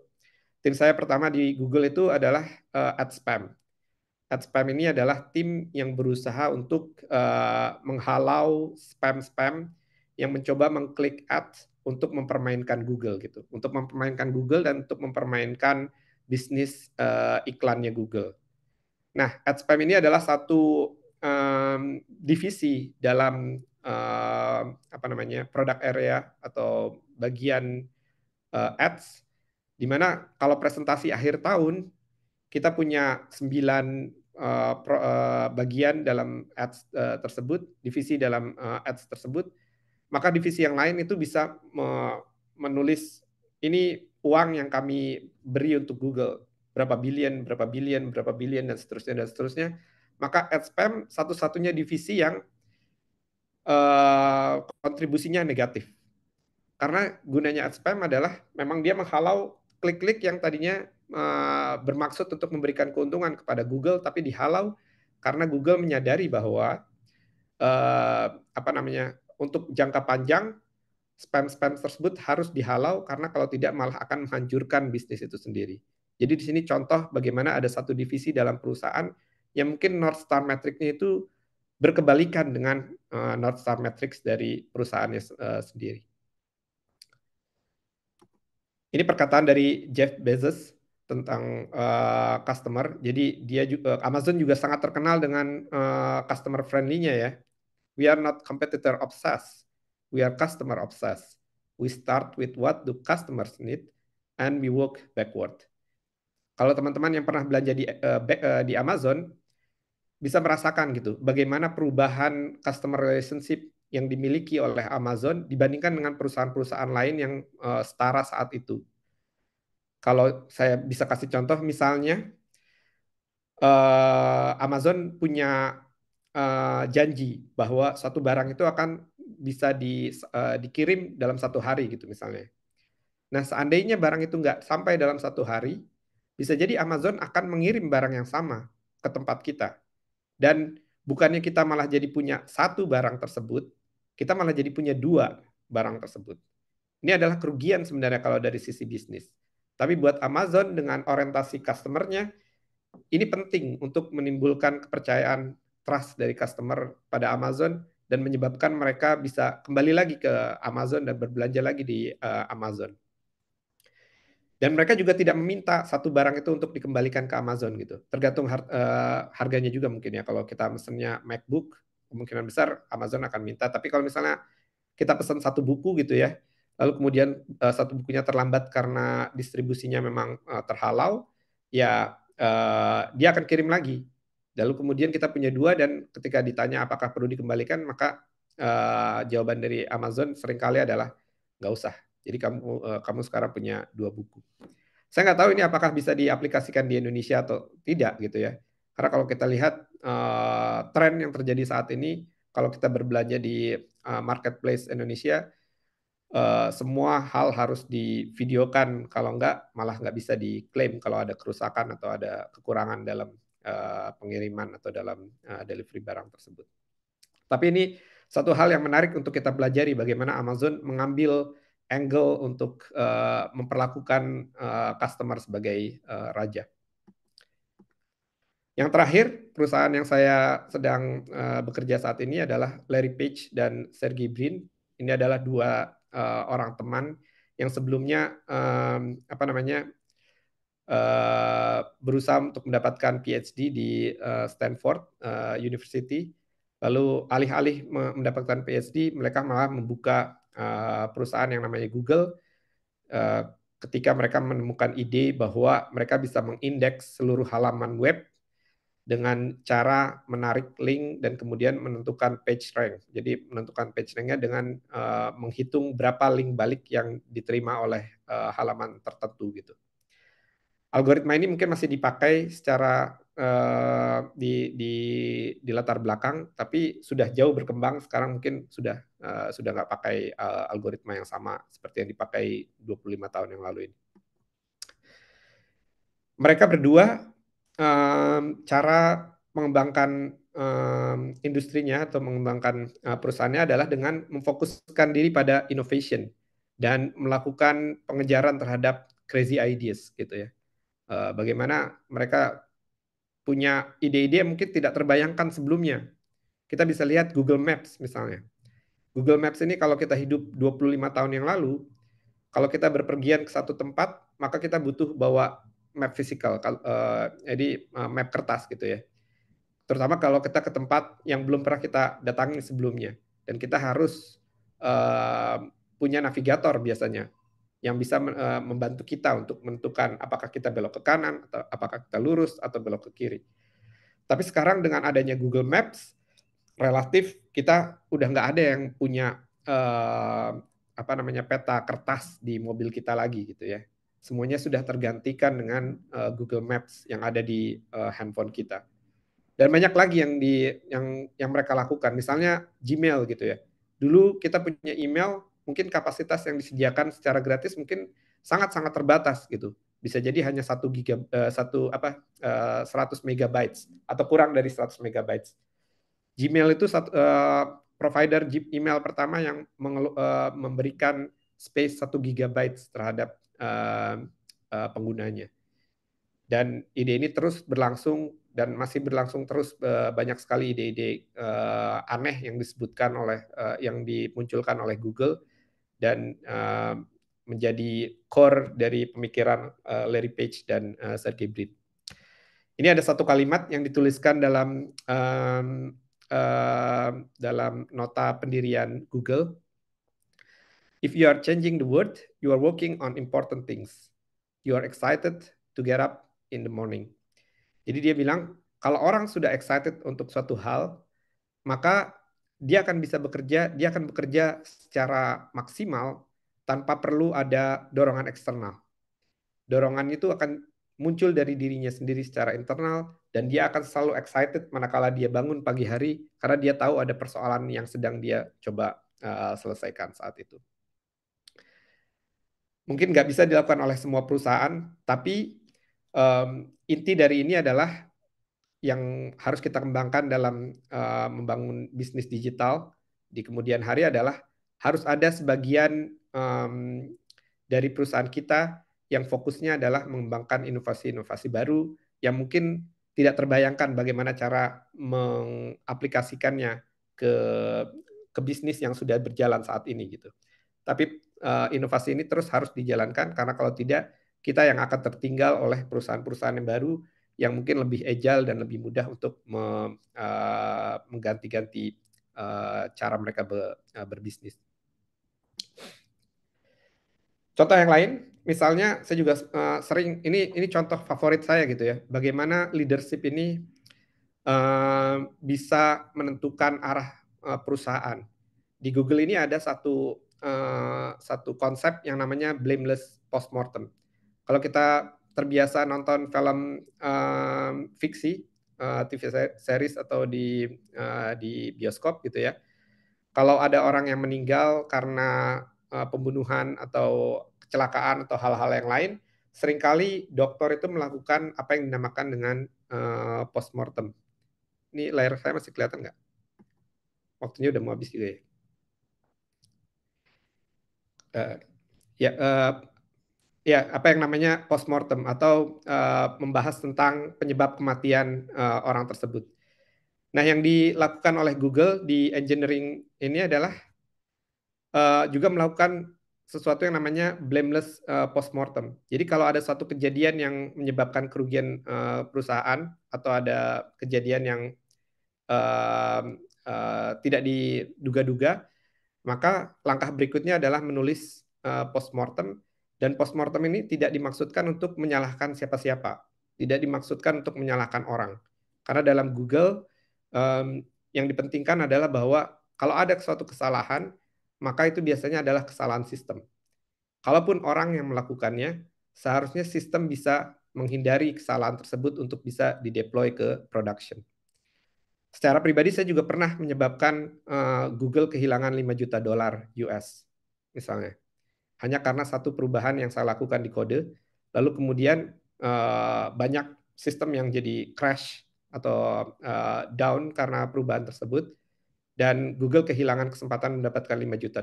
Tim saya pertama di Google itu adalah AdSpam. AdSpam ini adalah tim yang berusaha untuk menghalau spam-spam yang mencoba mengklik ads untuk mempermainkan Google gitu, untuk mempermainkan Google dan untuk mempermainkan bisnis iklannya Google. Nah, AdSpam ini adalah satu divisi dalam product area atau bagian ads, di mana kalau presentasi akhir tahun kita punya 9 bagian dalam ads tersebut, divisi dalam ads tersebut, maka divisi yang lain itu bisa menulis ini uang yang kami beri untuk Google, berapa billion, dan seterusnya. Maka AdSpam satu-satunya divisi yang kontribusinya negatif. Karena gunanya AdSpam adalah memang dia menghalau klik-klik yang tadinya bermaksud untuk memberikan keuntungan kepada Google, tapi dihalau karena Google menyadari bahwa untuk jangka panjang spam-spam tersebut harus dihalau, karena kalau tidak malah akan menghancurkan bisnis itu sendiri. Jadi di sini contoh bagaimana ada satu divisi dalam perusahaan yang mungkin North Star Matrix-nya itu berkebalikan dengan North Star Matrix dari perusahaannya sendiri. Ini perkataan dari Jeff Bezos tentang customer. Jadi dia Amazon juga sangat terkenal dengan customer friendly-nya ya. We are not competitor obsessed. We are customer obsessed. We start with what do customers need and we work backward. Kalau teman-teman yang pernah belanja di Amazon bisa merasakan gitu bagaimana perubahan customer relationship yang dimiliki oleh Amazon dibandingkan dengan perusahaan-perusahaan lain yang setara saat itu. Kalau saya bisa kasih contoh, misalnya Amazon punya janji bahwa suatu barang itu akan bisa dikirim dalam 1 hari gitu misalnya. Nah, seandainya barang itu nggak sampai dalam 1 hari, bisa jadi Amazon akan mengirim barang yang sama ke tempat kita. Dan bukannya kita malah jadi punya 1 barang tersebut, kita malah jadi punya 2 barang tersebut. Ini adalah kerugian sebenarnya kalau dari sisi bisnis. Tapi buat Amazon dengan orientasi customer-nya, ini penting untuk menimbulkan kepercayaan, trust dari customer pada Amazon, dan menyebabkan mereka bisa kembali lagi ke Amazon dan berbelanja lagi di Amazon. Dan mereka juga tidak meminta 1 barang itu untuk dikembalikan ke Amazon gitu. Tergantung harganya juga mungkin ya. Kalau kita mesennya MacBook, kemungkinan besar Amazon akan minta. Tapi kalau misalnya kita pesan 1 buku gitu ya, lalu kemudian 1 bukunya terlambat karena distribusinya memang terhalau, ya dia akan kirim lagi. Lalu kemudian kita punya 2, dan ketika ditanya apakah perlu dikembalikan, maka jawaban dari Amazon seringkali adalah nggak usah. Jadi kamu sekarang punya 2 buku. Saya nggak tahu ini apakah bisa diaplikasikan di Indonesia atau tidak gitu ya. Karena kalau kita lihat tren yang terjadi saat ini, kalau kita berbelanja di marketplace Indonesia, semua hal harus divideokan, kalau enggak malah nggak bisa diklaim kalau ada kerusakan atau ada kekurangan dalam pengiriman atau dalam delivery barang tersebut. Tapi ini satu hal yang menarik untuk kita pelajari, bagaimana Amazon mengambil angle untuk memperlakukan customer sebagai raja. Yang terakhir, perusahaan yang saya sedang bekerja saat ini adalah Larry Page dan Sergey Brin. Ini adalah 2 orang teman yang sebelumnya berusaha untuk mendapatkan PhD di Stanford University. Lalu alih-alih mendapatkan PhD, mereka malah membuka perusahaan yang namanya Google, ketika mereka menemukan ide bahwa mereka bisa mengindeks seluruh halaman web dengan cara menarik link dan kemudian menentukan page rank. Jadi menentukan page ranknya dengan menghitung berapa link balik yang diterima oleh halaman tertentu gitu. Algoritma ini mungkin masih dipakai secara di latar belakang, tapi sudah jauh berkembang. Sekarang mungkin sudah nggak pakai algoritma yang sama seperti yang dipakai 25 tahun yang lalu ini. Mereka berdua cara mengembangkan industrinya atau mengembangkan perusahaannya adalah dengan memfokuskan diri pada innovation dan melakukan pengejaran terhadap crazy ideas gitu ya. Bagaimana mereka punya ide-ide yang mungkin tidak terbayangkan sebelumnya. Kita bisa lihat Google Maps misalnya. Google Maps ini kalau kita hidup 25 tahun yang lalu, kalau kita berpergian ke satu tempat, maka kita butuh bawa map fisikal, jadi map kertas gitu ya. Terutama kalau kita ke tempat yang belum pernah kita datangi sebelumnya. Dan kita harus punya navigator biasanya, yang bisa membantu kita untuk menentukan apakah kita belok ke kanan, atau apakah kita lurus, atau belok ke kiri. Tapi sekarang dengan adanya Google Maps, relatif kita udah nggak ada yang punya peta kertas di mobil kita lagi gitu ya. Semuanya sudah tergantikan dengan Google Maps yang ada di handphone kita. Dan banyak lagi yang mereka lakukan. Misalnya Gmail gitu ya. Dulu kita punya email, mungkin kapasitas yang disediakan secara gratis mungkin sangat-sangat terbatas gitu. Bisa jadi hanya 100 megabytes atau kurang dari 100 megabytes. Gmail itu provider email pertama yang memberikan space 1 gigabyte terhadap penggunanya. Dan ide ini terus berlangsung dan masih berlangsung terus. Banyak sekali ide-ide aneh yang disebutkan yang dimunculkan oleh Google dan menjadi core dari pemikiran Larry Page dan Sergey Brin. Ini ada satu kalimat yang dituliskan dalam nota pendirian Google. If you are changing the world, you are working on important things. You are excited to get up in the morning. Jadi dia bilang, kalau orang sudah excited untuk suatu hal, maka dia akan bekerja secara maksimal tanpa perlu ada dorongan eksternal. Dorongan itu akan muncul dari dirinya sendiri secara internal, dan dia akan selalu excited manakala dia bangun pagi hari, karena dia tahu ada persoalan yang sedang dia coba selesaikan saat itu. Mungkin nggak bisa dilakukan oleh semua perusahaan, tapi inti dari ini adalah yang harus kita kembangkan dalam membangun bisnis digital di kemudian hari adalah harus ada sebagian dari perusahaan kita yang fokusnya adalah mengembangkan inovasi-inovasi baru yang mungkin tidak terbayangkan bagaimana cara mengaplikasikannya ke bisnis yang sudah berjalan saat ini gitu. Tapi inovasi ini terus harus dijalankan, karena kalau tidak kita yang akan tertinggal oleh perusahaan-perusahaan yang baru yang mungkin lebih agile dan lebih mudah untuk mengganti-ganti cara mereka berbisnis. Contoh yang lain, misalnya saya juga sering, ini contoh favorit saya gitu ya, bagaimana leadership ini bisa menentukan arah perusahaan. Di Google ini ada satu konsep yang namanya blameless postmortem. Kalau kita terbiasa nonton film fiksi, TV series atau di bioskop gitu ya, kalau ada orang yang meninggal karena pembunuhan atau kecelakaan atau hal-hal yang lain, seringkali dokter itu melakukan apa yang dinamakan dengan postmortem. Ini layar saya masih kelihatan nggak? Waktunya udah mau habis juga ya. Ya, apa yang namanya postmortem atau membahas tentang penyebab kematian orang tersebut. Nah, yang dilakukan oleh Google di engineering ini adalah juga melakukan sesuatu yang namanya blameless postmortem. Jadi kalau ada suatu kejadian yang menyebabkan kerugian perusahaan atau ada kejadian yang tidak diduga-duga, maka langkah berikutnya adalah menulis postmortem Dan postmortem ini tidak dimaksudkan untuk menyalahkan siapa-siapa, tidak dimaksudkan untuk menyalahkan orang. Karena dalam Google yang dipentingkan adalah bahwa kalau ada suatu kesalahan, maka itu biasanya adalah kesalahan sistem. Kalaupun orang yang melakukannya, seharusnya sistem bisa menghindari kesalahan tersebut untuk bisa dideploy ke production. Secara pribadi saya juga pernah menyebabkan Google kehilangan $5 juta US misalnya. Hanya karena satu perubahan yang saya lakukan di kode, lalu kemudian banyak sistem yang jadi crash atau down karena perubahan tersebut, dan Google kehilangan kesempatan mendapatkan $5 juta.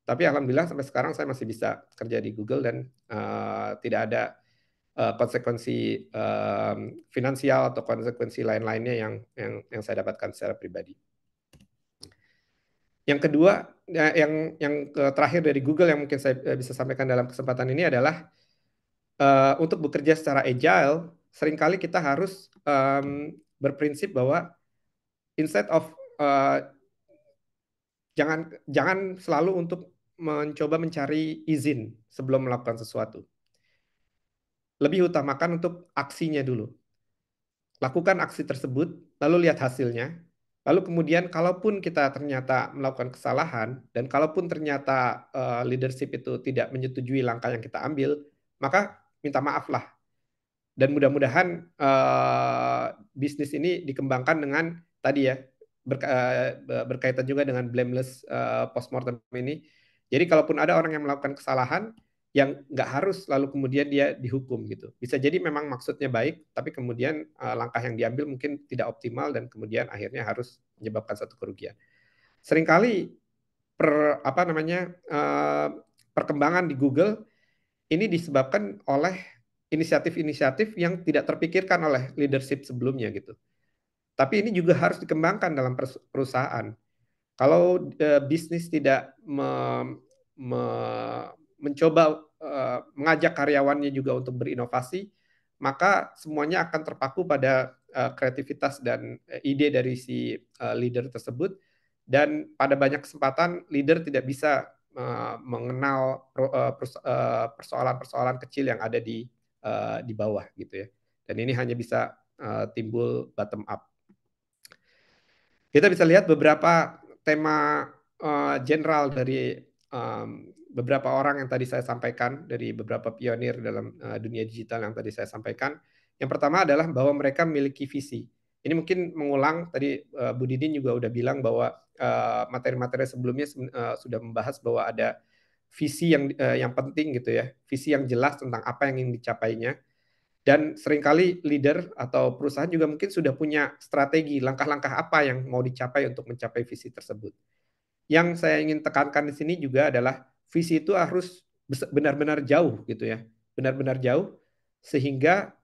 Tapi alhamdulillah sampai sekarang saya masih bisa kerja di Google dan tidak ada konsekuensi finansial atau konsekuensi lain-lainnya yang saya dapatkan secara pribadi. Yang kedua, yang terakhir dari Google yang mungkin saya bisa sampaikan dalam kesempatan ini adalah untuk bekerja secara agile, seringkali kita harus berprinsip bahwa instead of jangan selalu untuk mencoba mencari izin sebelum melakukan sesuatu. Lebih utamakan untuk aksinya dulu. Lakukan aksi tersebut, lalu lihat hasilnya. Lalu kemudian kalaupun kita ternyata melakukan kesalahan, dan kalaupun ternyata leadership itu tidak menyetujui langkah yang kita ambil, maka minta maaf lah. Dan mudah-mudahan bisnis ini dikembangkan dengan tadi ya, berkaitan juga dengan blameless postmortem ini. Jadi kalaupun ada orang yang melakukan kesalahan, yang nggak harus lalu kemudian dia dihukum gitu. Bisa jadi memang maksudnya baik, tapi kemudian langkah yang diambil mungkin tidak optimal dan kemudian akhirnya harus menyebabkan satu kerugian. Seringkali perkembangan di Google ini disebabkan oleh inisiatif-inisiatif yang tidak terpikirkan oleh leadership sebelumnya gitu. Tapi ini juga harus dikembangkan dalam perusahaan. Kalau bisnis tidak mencoba mengajak karyawannya juga untuk berinovasi, maka semuanya akan terpaku pada kreativitas dan ide dari si leader tersebut, dan pada banyak kesempatan leader tidak bisa mengenal persoalan-persoalan kecil yang ada di bawah gitu ya. Dan ini hanya bisa timbul bottom up. Kita bisa lihat beberapa tema general dari beberapa orang yang tadi saya sampaikan, dari beberapa pionir dalam dunia digital yang tadi saya sampaikan. Yang pertama adalah bahwa mereka memiliki visi. Ini mungkin mengulang, tadi Bu Didin juga udah bilang bahwa materi-materi sebelumnya sudah membahas bahwa ada visi yang penting gitu ya, visi yang jelas tentang apa yang ingin dicapainya. Dan seringkali leader atau perusahaan juga mungkin sudah punya strategi, langkah-langkah apa yang mau dicapai untuk mencapai visi tersebut. Yang saya ingin tekankan di sini juga adalah visi itu harus benar-benar jauh gitu ya, benar-benar jauh, sehingga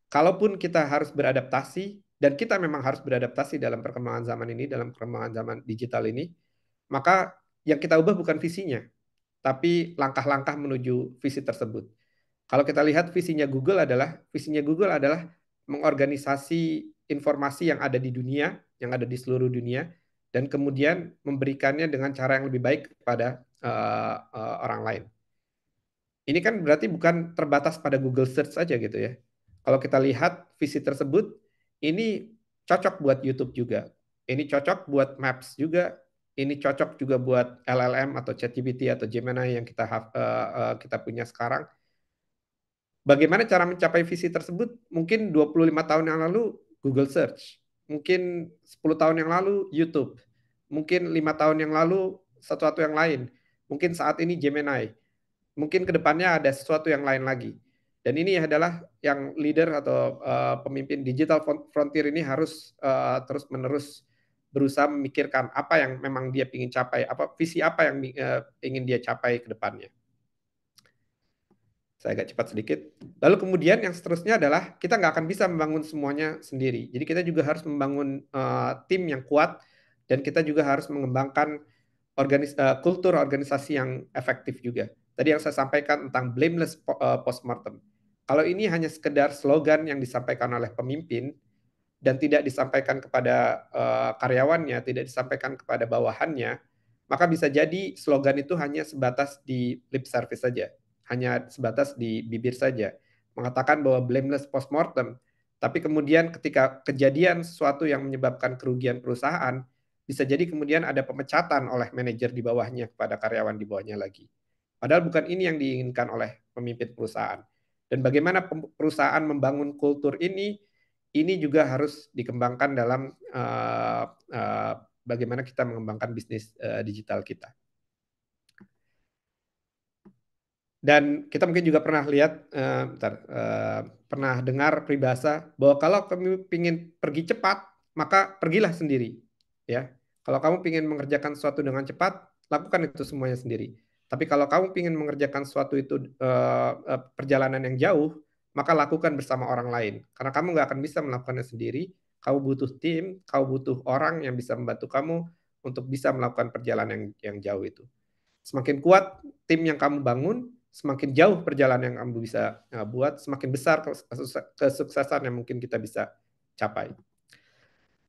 kalaupun kita harus beradaptasi, dan kita memang harus beradaptasi dalam perkembangan zaman ini, dalam perkembangan zaman digital ini, maka yang kita ubah bukan visinya, tapi langkah-langkah menuju visi tersebut. Kalau kita lihat visinya Google adalah mengorganisasi informasi yang ada di dunia, yang ada di seluruh dunia, dan kemudian memberikannya dengan cara yang lebih baik kepada orang lain. Ini kan berarti bukan terbatas pada Google Search saja gitu ya. Kalau kita lihat visi tersebut, ini cocok buat YouTube juga. Ini cocok buat Maps juga. Ini cocok juga buat LLM atau ChatGPT atau Gemini yang kita punya sekarang. Bagaimana cara mencapai visi tersebut? Mungkin 25 tahun yang lalu Google Search. Mungkin 10 tahun yang lalu YouTube. Mungkin 5 tahun yang lalu sesuatu yang lain. Mungkin saat ini Gemini. Mungkin ke depannya ada sesuatu yang lain lagi. Dan ini adalah yang leader atau pemimpin digital frontier ini harus terus-menerus berusaha memikirkan apa yang memang dia ingin capai, visi apa yang ingin dia capai ke depannya. Saya agak cepat sedikit. Lalu kemudian yang seterusnya adalah kita nggak akan bisa membangun semuanya sendiri. Jadi kita juga harus membangun tim yang kuat, dan kita juga harus mengembangkan kultur organisasi yang efektif juga. Tadi yang saya sampaikan tentang blameless postmortem. Kalau ini hanya sekedar slogan yang disampaikan oleh pemimpin dan tidak disampaikan kepada karyawannya, tidak disampaikan kepada bawahannya, maka bisa jadi slogan itu hanya sebatas di lip service saja. hanya sebatas di bibir saja, mengatakan bahwa blameless postmortem, tapi kemudian ketika kejadian sesuatu yang menyebabkan kerugian perusahaan, bisa jadi kemudian ada pemecatan oleh manajer di bawahnya kepada karyawan di bawahnya lagi. Padahal bukan ini yang diinginkan oleh pemimpin perusahaan. Dan bagaimana perusahaan membangun kultur ini juga harus dikembangkan dalam bagaimana kita mengembangkan bisnis digital kita. Dan kita mungkin juga pernah lihat, pernah dengar peribahasa bahwa kalau kamu ingin pergi cepat, maka pergilah sendiri. Ya, kalau kamu ingin mengerjakan sesuatu dengan cepat, lakukan itu semuanya sendiri. Tapi kalau kamu ingin mengerjakan sesuatu itu perjalanan yang jauh, maka lakukan bersama orang lain. Karena kamu nggak akan bisa melakukannya sendiri. Kamu butuh tim, kamu butuh orang yang bisa membantu kamu untuk bisa melakukan perjalanan yang jauh itu. Semakin kuat tim yang kamu bangun, semakin jauh perjalanan yang kamu bisa buat, semakin besar kesuksesan yang mungkin kita bisa capai.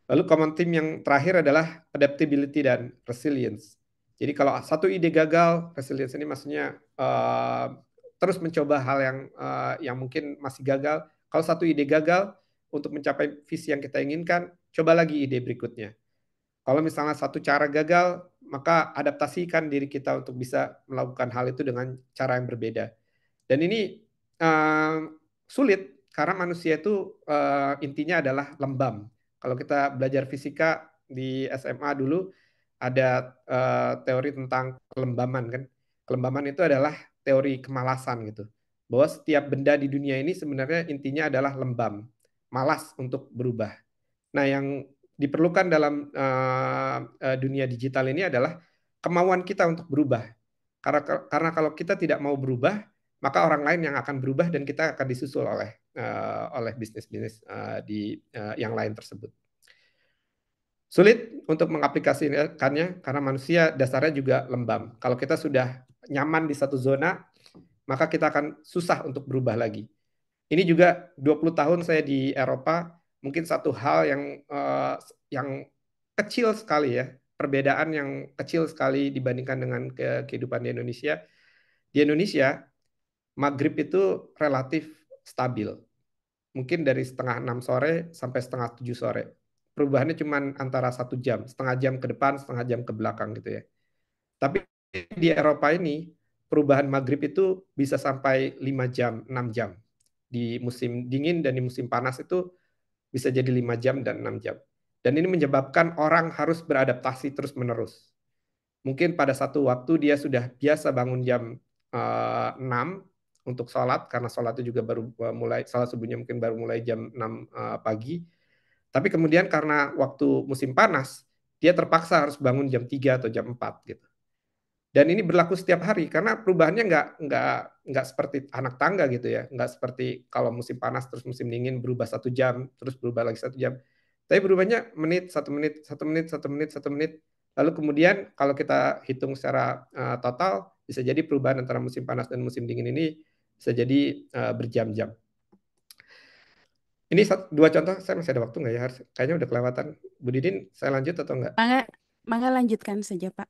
Lalu common theme yang terakhir adalah adaptability dan resilience. Jadi kalau satu ide gagal, resilience ini maksudnya terus mencoba hal yang mungkin masih gagal. Kalau satu ide gagal, untuk mencapai visi yang kita inginkan, coba lagi ide berikutnya. Kalau misalnya satu cara gagal, maka adaptasikan diri kita untuk bisa melakukan hal itu dengan cara yang berbeda. Dan ini sulit karena manusia itu intinya adalah lembam. Kalau kita belajar fisika di SMA dulu ada teori tentang kelembaman kan. Kelembaman itu adalah teori kemalasan gitu. Bahwa setiap benda di dunia ini sebenarnya intinya adalah lembam, malas untuk berubah. Nah, yang diperlukan dalam dunia digital ini adalah kemauan kita untuk berubah. Karena kalau kita tidak mau berubah, maka orang lain yang akan berubah dan kita akan disusul oleh bisnis-bisnis yang lain tersebut. Sulit untuk mengaplikasikannya karena manusia dasarnya juga lembam. Kalau kita sudah nyaman di satu zona, maka kita akan susah untuk berubah lagi. Ini juga 20 tahun saya di Eropa, mungkin satu hal yang kecil sekali ya, perbedaan yang kecil sekali dibandingkan dengan kehidupan di Indonesia. Di Indonesia, maghrib itu relatif stabil. Mungkin dari setengah 6 sore sampai setengah 7 sore. Perubahannya cuma antara 1 jam, setengah jam ke depan, setengah jam ke belakang gitu ya. Tapi di Eropa ini, perubahan maghrib itu bisa sampai 5 jam, 6 jam. Di musim dingin dan di musim panas itu bisa jadi 5 jam dan 6 jam. Dan ini menyebabkan orang harus beradaptasi terus-menerus. Mungkin pada satu waktu dia sudah biasa bangun jam 6 untuk sholat, karena sholat itu juga baru mulai, sholat subuhnya mungkin baru mulai jam 6 pagi. Tapi kemudian karena waktu musim panas, dia terpaksa harus bangun jam 3 atau jam 4 gitu. Dan ini berlaku setiap hari karena perubahannya nggak seperti anak tangga gitu ya, nggak seperti kalau musim panas terus musim dingin berubah 1 jam terus berubah lagi 1 jam. Tapi berubahnya menit, 1 menit, 1 menit, 1 menit, 1 menit. Lalu kemudian kalau kita hitung secara total bisa jadi perubahan antara musim panas dan musim dingin ini bisa jadi berjam-jam. Ini 2 contoh, saya masih ada waktu nggak ya? Kayaknya udah kelewatan. Bu Didin, saya lanjut atau enggak? Mangga lanjutkan saja, Pak.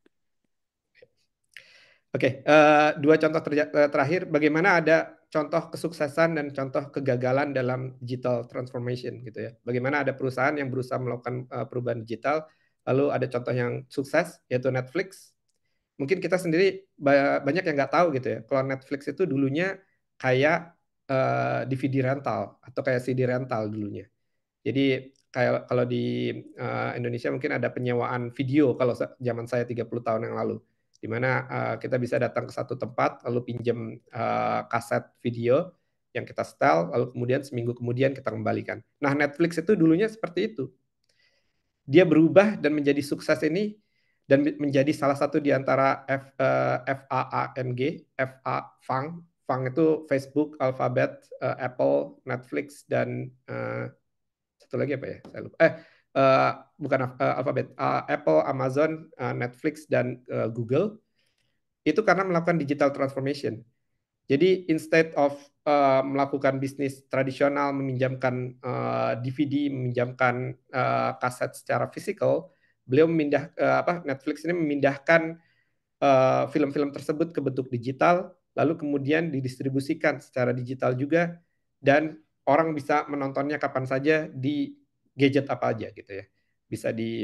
Oke, 2 contoh terakhir, bagaimana ada contoh kesuksesan dan contoh kegagalan dalam digital transformation gitu ya. Bagaimana ada perusahaan yang berusaha melakukan perubahan digital, lalu ada contoh yang sukses yaitu Netflix. Mungkin kita sendiri banyak yang nggak tahu gitu ya. Kalau Netflix itu dulunya kayak DVD rental atau kayak CD rental dulunya. Jadi kayak kalau di Indonesia mungkin ada penyewaan video kalau zaman saya 30 tahun yang lalu, di mana kita bisa datang ke satu tempat lalu pinjam kaset video yang kita setel, lalu kemudian seminggu kemudian kita kembalikan. Nah, Netflix itu dulunya seperti itu. Dia berubah dan menjadi sukses ini dan menjadi salah satu di antara FAANG itu Facebook, Alphabet, Apple, Netflix, dan satu lagi apa ya? Saya lupa. Bukan Alphabet, Apple, Amazon, Netflix, dan Google. Itu karena melakukan digital transformation. Jadi instead of melakukan bisnis tradisional, meminjamkan DVD, meminjamkan kaset secara fisikal, beliau Netflix ini memindahkan film-film tersebut ke bentuk digital, lalu kemudian didistribusikan secara digital juga, dan orang bisa menontonnya kapan saja di gadget apa aja gitu ya. Bisa di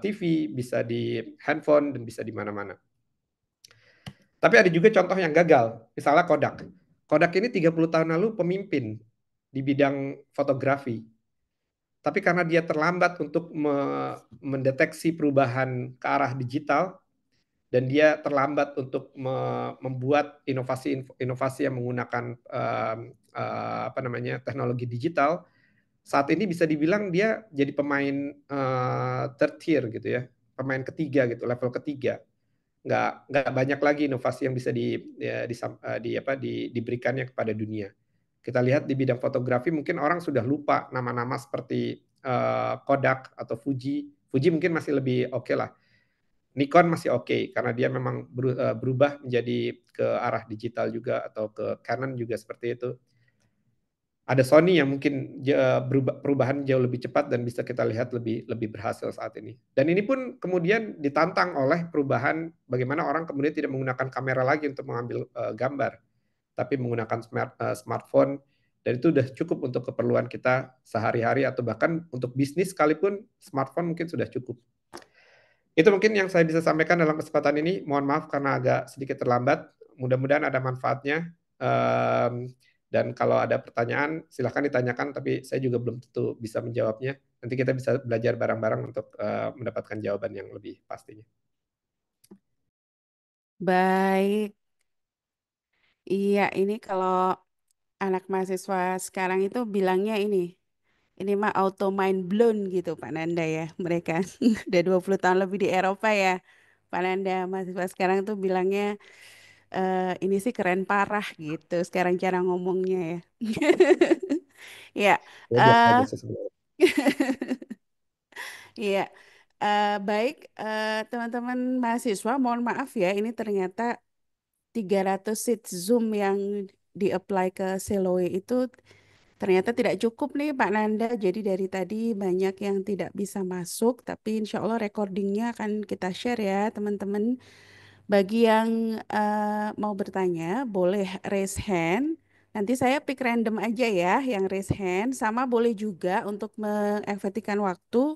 TV, bisa di handphone, dan bisa di mana-mana. Tapi ada juga contoh yang gagal, misalnya Kodak. Kodak ini 30 tahun lalu pemimpin di bidang fotografi. Tapi karena dia terlambat untuk mendeteksi perubahan ke arah digital, dan dia terlambat untuk membuat inovasi yang menggunakan teknologi digital, saat ini bisa dibilang dia jadi pemain third tier gitu ya, pemain ketiga gitu, level ketiga. Nggak banyak lagi inovasi yang bisa diberikannya kepada dunia. Kita lihat di bidang fotografi mungkin orang sudah lupa nama-nama seperti Kodak atau Fuji. Fuji mungkin masih lebih oke lah. Nikon masih oke karena dia memang berubah menjadi ke arah digital juga, atau ke Canon juga seperti itu. Ada Sony yang mungkin perubahan jauh lebih cepat dan bisa kita lihat lebih berhasil saat ini. Dan ini pun kemudian ditantang oleh perubahan bagaimana orang kemudian tidak menggunakan kamera lagi untuk mengambil gambar, tapi menggunakan smartphone, dan itu sudah cukup untuk keperluan kita sehari-hari, atau bahkan untuk bisnis sekalipun smartphone mungkin sudah cukup. Itu mungkin yang saya bisa sampaikan dalam kesempatan ini. Mohon maaf karena agak sedikit terlambat. Mudah-mudahan ada manfaatnya. Dan kalau ada pertanyaan, silahkan ditanyakan, tapi saya juga belum tentu bisa menjawabnya. Nanti kita bisa belajar bareng-bareng untuk mendapatkan jawaban yang lebih pastinya. Baik. Iya, ini kalau anak mahasiswa sekarang itu bilangnya ini mah auto mind blown gitu Pak Nanda ya. Mereka udah 20 tahun lebih di Eropa ya. Pak Nanda, mahasiswa sekarang tuh bilangnya ini sih keren parah gitu. Sekarang cara ngomongnya ya. Ya, Ya, biasa eh aja sih sebenarnya. iya. Baik, teman-teman mahasiswa, mohon maaf ya, ini ternyata 300 seat Zoom yang di-apply ke Seloe itu ternyata tidak cukup nih Pak Nanda. Jadi dari tadi banyak yang tidak bisa masuk, tapi insya Allah recordingnya akan kita share ya teman-teman. Bagi yang mau bertanya, boleh raise hand. Nanti saya pick random aja ya yang raise hand. Sama boleh juga untuk mengefektifkan waktu,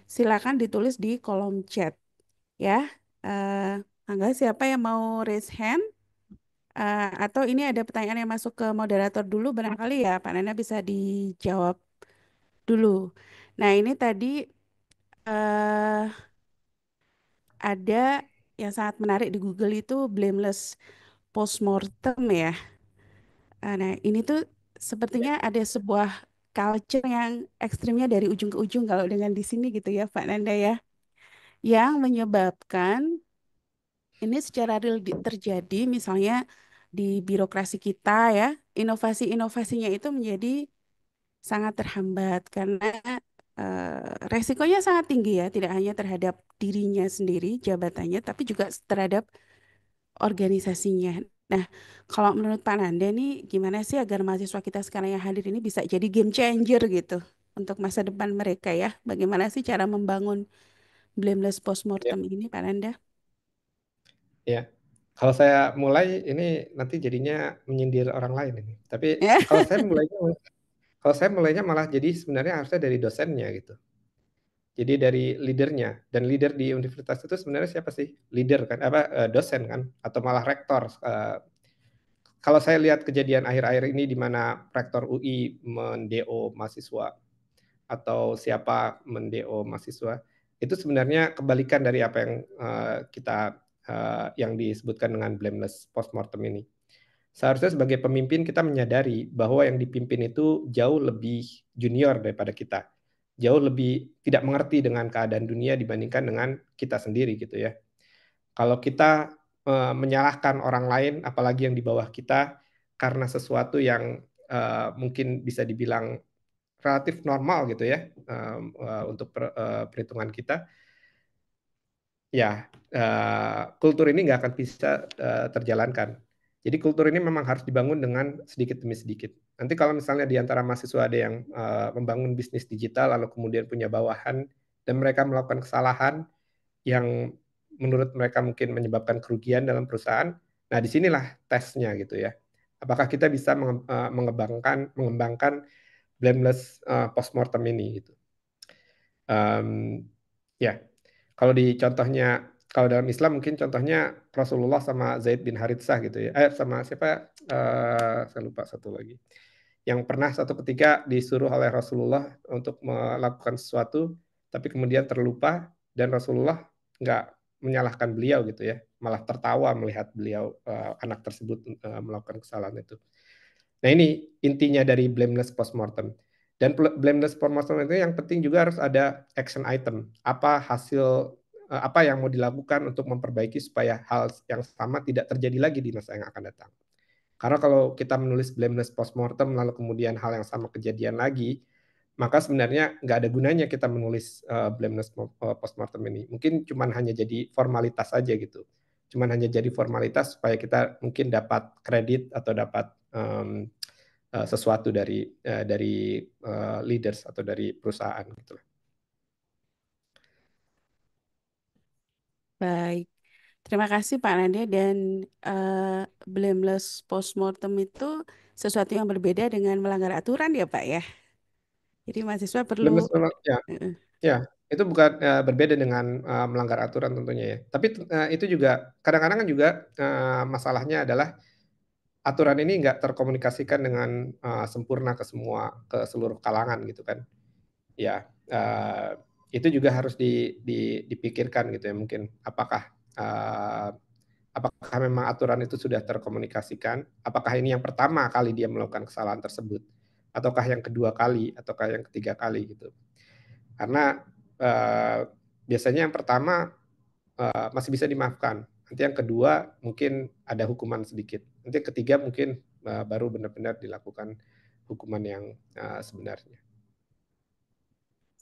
silakan ditulis di kolom chat ya. Enggak, siapa yang mau raise hand? Atau ini ada pertanyaan yang masuk ke moderator dulu, barangkali ya Pak Nana bisa dijawab dulu. Nah ini tadi eh ada yang sangat menarik di Google itu blameless postmortem ya. Nah ini tuh sepertinya ada sebuah culture yang ekstrimnya dari ujung ke ujung kalau dengan di sini gitu ya Pak Nanda ya. Yang menyebabkan ini secara real terjadi misalnya di birokrasi kita ya, inovasi-inovasinya itu menjadi sangat terhambat karena resikonya sangat tinggi ya, tidak hanya terhadap dirinya sendiri, jabatannya, tapi juga terhadap organisasinya. Nah, kalau menurut Pak Nanda nih, gimana sih agar mahasiswa kita sekarang yang hadir ini bisa jadi game changer gitu untuk masa depan mereka ya? Bagaimana sih cara membangun blameless Ya, postmortem ini, Pak Nanda? ya. Kalau saya mulai ini nanti jadinya menyindir orang lain ini. Tapi kalau saya mulainya malah jadi sebenarnya harusnya dari dosennya gitu. Jadi dari leadernya, dan leader di universitas itu sebenarnya siapa sih? Leader kan, dosen kan, atau malah rektor. Kalau saya lihat kejadian akhir-akhir ini di mana rektor UI mendeo mahasiswa atau siapa mendeo mahasiswa, itu sebenarnya kebalikan dari apa yang yang disebutkan dengan blameless postmortem ini. Seharusnya sebagai pemimpin kita menyadari bahwa yang dipimpin itu jauh lebih junior daripada kita, jauh lebih tidak mengerti dengan keadaan dunia dibandingkan dengan kita sendiri gitu ya. Kalau kita menyalahkan orang lain, apalagi yang di bawah kita, karena sesuatu yang mungkin bisa dibilang relatif normal gitu ya untuk perhitungan kita, ya kultur ini nggak akan bisa terjalankan. Jadi kultur ini memang harus dibangun dengan sedikit demi sedikit. Nanti kalau misalnya di antara mahasiswa ada yang membangun bisnis digital lalu kemudian punya bawahan dan mereka melakukan kesalahan yang menurut mereka mungkin menyebabkan kerugian dalam perusahaan, Nah, disinilah tesnya gitu ya. Apakah kita bisa mengembangkan blameless postmortem ini gitu. Ya, kalau di contohnya, kalau dalam Islam mungkin contohnya Rasulullah sama Zaid bin Haritsah gitu ya. Sama siapa? Saya lupa satu lagi. Yang pernah satu ketika disuruh oleh Rasulullah untuk melakukan sesuatu, tapi kemudian terlupa dan Rasulullah nggak menyalahkan beliau gitu ya, malah tertawa melihat beliau anak tersebut melakukan kesalahan itu. Nah, ini intinya dari blameless postmortem. Dan blameless postmortem itu yang penting juga harus ada action item. Apa hasil, apa yang mau dilakukan untuk memperbaiki supaya hal yang sama tidak terjadi lagi di masa yang akan datang. Karena kalau kita menulis blameless postmortem lalu kemudian hal yang sama kejadian lagi, maka sebenarnya nggak ada gunanya kita menulis blameless postmortem ini. Mungkin cuman hanya jadi formalitas saja gitu. Cuman hanya jadi formalitas supaya kita mungkin dapat kredit atau dapat sesuatu dari leaders atau dari perusahaan gitu. Baik, terima kasih Pak Nadia. Dan blameless postmortem itu sesuatu yang berbeda dengan melanggar aturan ya Pak ya. Jadi mahasiswa perlu Ya, ya, itu bukan berbeda dengan melanggar aturan tentunya ya. Tapi itu juga kadang-kadang kan juga masalahnya adalah aturan ini nggak terkomunikasikan dengan sempurna ke seluruh kalangan gitu kan. Ya, itu juga harus dipikirkan gitu ya mungkin apakah memang aturan itu sudah terkomunikasikan, apakah ini yang pertama kali dia melakukan kesalahan tersebut, ataukah yang kedua kali, ataukah yang ketiga kali gitu. Karena biasanya yang pertama masih bisa dimaafkan, nanti yang kedua mungkin ada hukuman sedikit, nanti yang ketiga mungkin baru benar-benar dilakukan hukuman yang sebenarnya.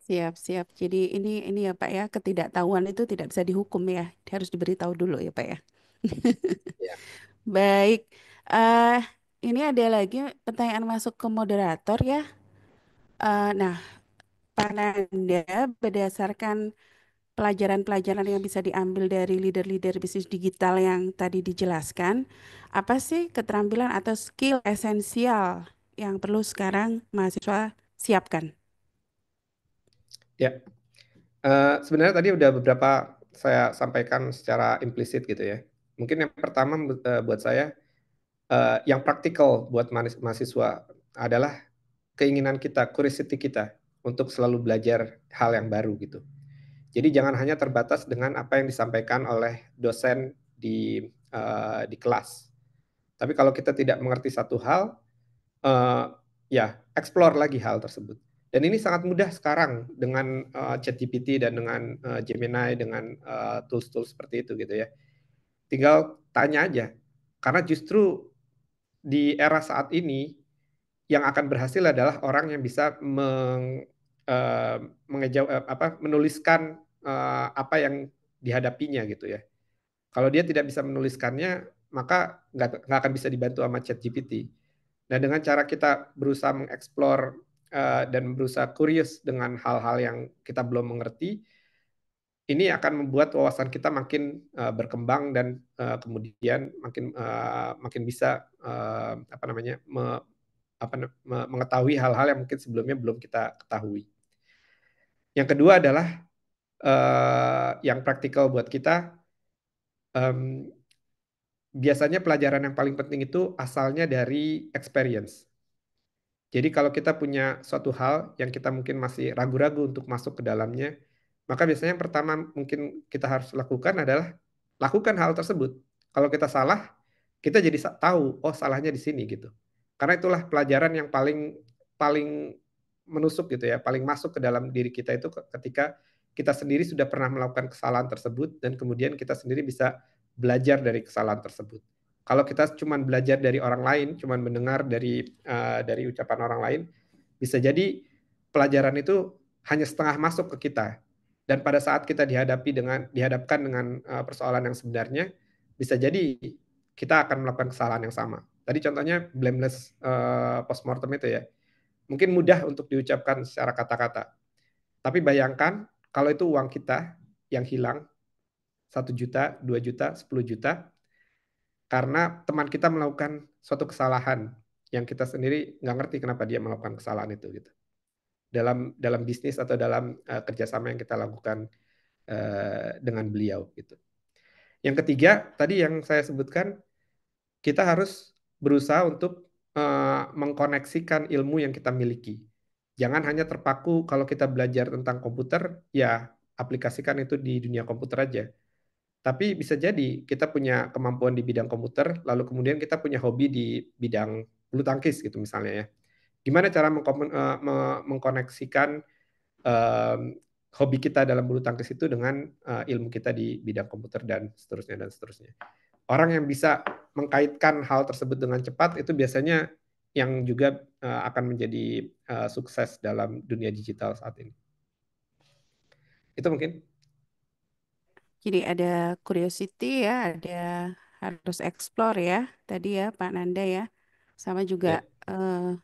Siap. Jadi ini ya Pak ya, ketidaktahuan itu tidak bisa dihukum ya, harus diberitahu dulu ya Pak ya. Ya. Baik, ini ada lagi pertanyaan masuk ke moderator ya. Nah, Pak Nanda, berdasarkan pelajaran-pelajaran yang bisa diambil dari leader-leader bisnis digital yang tadi dijelaskan, apa sih keterampilan atau skill esensial yang perlu sekarang mahasiswa siapkan? Ya, sebenarnya tadi udah beberapa saya sampaikan secara implisit gitu ya. Mungkin yang pertama buat saya, yang praktikal buat mahasiswa adalah keinginan kita, curiosity kita untuk selalu belajar hal yang baru gitu. Jadi jangan hanya terbatas dengan apa yang disampaikan oleh dosen di kelas. Tapi kalau kita tidak mengerti satu hal, ya explore lagi hal tersebut. Dan ini sangat mudah sekarang dengan ChatGPT dan dengan Gemini, dengan tools-tools seperti itu gitu ya. Tinggal tanya aja. Karena justru di era saat ini yang akan berhasil adalah orang yang bisa menuliskan apa yang dihadapinya gitu ya. Kalau dia tidak bisa menuliskannya, maka nggak akan bisa dibantu sama ChatGPT. Nah, dengan cara kita berusaha mengeksplor dan berusaha curious dengan hal-hal yang kita belum mengerti, ini akan membuat wawasan kita makin berkembang dan kemudian makin bisa mengetahui hal-hal yang mungkin sebelumnya belum kita ketahui. Yang kedua adalah yang praktikal buat kita. Biasanya pelajaran yang paling penting itu asalnya dari experience. Jadi kalau kita punya suatu hal yang kita mungkin masih ragu-ragu untuk masuk ke dalamnya, maka biasanya yang pertama mungkin kita harus lakukan adalah lakukan hal tersebut. Kalau kita salah, kita jadi tahu, oh salahnya di sini gitu. Karena itulah pelajaran yang paling menusuk gitu ya, paling masuk ke dalam diri kita itu ketika kita sendiri sudah pernah melakukan kesalahan tersebut dan kemudian kita sendiri bisa belajar dari kesalahan tersebut. Kalau kita cuma belajar dari orang lain, cuma mendengar dari ucapan orang lain, bisa jadi pelajaran itu hanya setengah masuk ke kita. Dan pada saat kita dihadapkan dengan persoalan yang sebenarnya, bisa jadi kita akan melakukan kesalahan yang sama. Tadi contohnya blameless postmortem itu ya. Mungkin mudah untuk diucapkan secara kata-kata. Tapi bayangkan kalau itu uang kita yang hilang, 1 juta, 2 juta, 10 juta, karena teman kita melakukan suatu kesalahan yang kita sendiri nggak ngerti kenapa dia melakukan kesalahan itu gitu. Dalam bisnis atau dalam kerjasama yang kita lakukan dengan beliau gitu. Yang ketiga tadi yang saya sebutkan, kita harus berusaha untuk mengkoneksikan ilmu yang kita miliki. Jangan hanya terpaku kalau kita belajar tentang komputer, ya aplikasikan itu di dunia komputer aja. Tapi bisa jadi kita punya kemampuan di bidang komputer, lalu kemudian kita punya hobi di bidang bulu tangkis gitu misalnya ya. Gimana cara mengkoneksikan hobi kita dalam bulu tangkis itu dengan ilmu kita di bidang komputer dan seterusnya dan seterusnya. Orang yang bisa mengkaitkan hal tersebut dengan cepat itu biasanya yang juga akan menjadi sukses dalam dunia digital saat ini. Itu mungkin. Jadi ada curiosity ya, ada harus explore ya, tadi ya Pak Nanda ya. Sama juga Ya.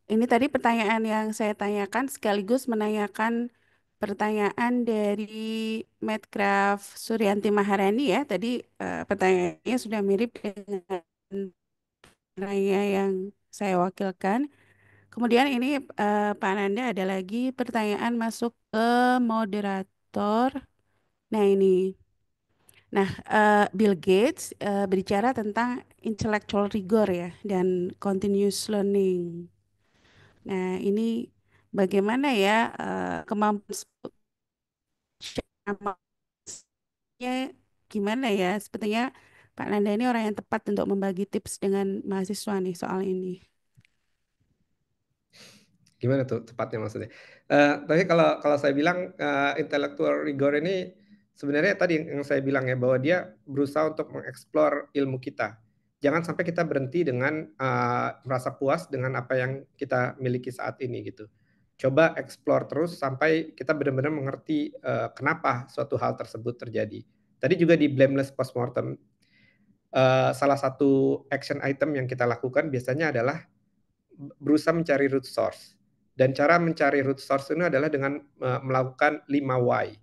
ini tadi pertanyaan yang saya tanyakan sekaligus menanyakan pertanyaan dari Medcraft Suryanti Maharani ya. Tadi pertanyaannya sudah mirip dengan penanya yang saya wakilkan. Kemudian ini Pak Nanda ada lagi pertanyaan masuk ke moderator. Nah ini. Nah, Bill Gates berbicara tentang intellectual rigor ya dan continuous learning. Nah, ini bagaimana ya kemampuan gimana ya? Sepertinya Pak Nanda ini orang yang tepat untuk membagi tips dengan mahasiswa nih soal ini. Gimana tuh tepatnya maksudnya? Tapi kalau saya bilang intellectual rigor ini sebenarnya tadi yang saya bilang ya, bahwa dia berusaha untuk mengeksplor ilmu kita. Jangan sampai kita berhenti dengan merasa puas dengan apa yang kita miliki saat ini gitu. Coba explore terus sampai kita benar-benar mengerti kenapa suatu hal tersebut terjadi. Tadi juga di blameless postmortem, salah satu action item yang kita lakukan biasanya adalah berusaha mencari root source. Dan cara mencari root source ini adalah dengan melakukan 5 why.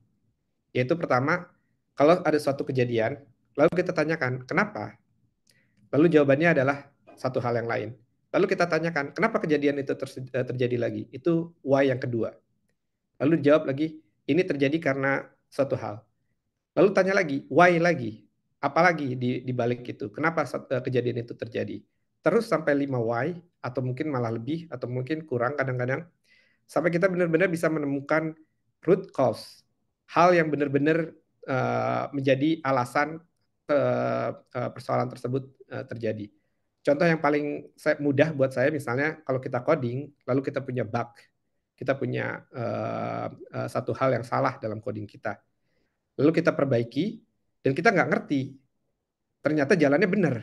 Yaitu pertama, kalau ada suatu kejadian, lalu kita tanyakan, kenapa? Lalu jawabannya adalah satu hal yang lain. Lalu kita tanyakan, kenapa kejadian itu terjadi lagi? Itu why yang kedua. Lalu jawab lagi, ini terjadi karena suatu hal. Lalu tanya lagi, why lagi? Apalagi di balik itu? Kenapa kejadian itu terjadi? Terus sampai 5 why, atau mungkin malah lebih, atau mungkin kurang kadang-kadang, sampai kita benar-benar bisa menemukan root cause, hal yang benar-benar menjadi alasan persoalan tersebut terjadi. Contoh yang paling mudah buat saya misalnya kalau kita coding, lalu kita punya bug, kita punya satu hal yang salah dalam coding kita, lalu kita perbaiki dan kita nggak ngerti, ternyata jalannya benar.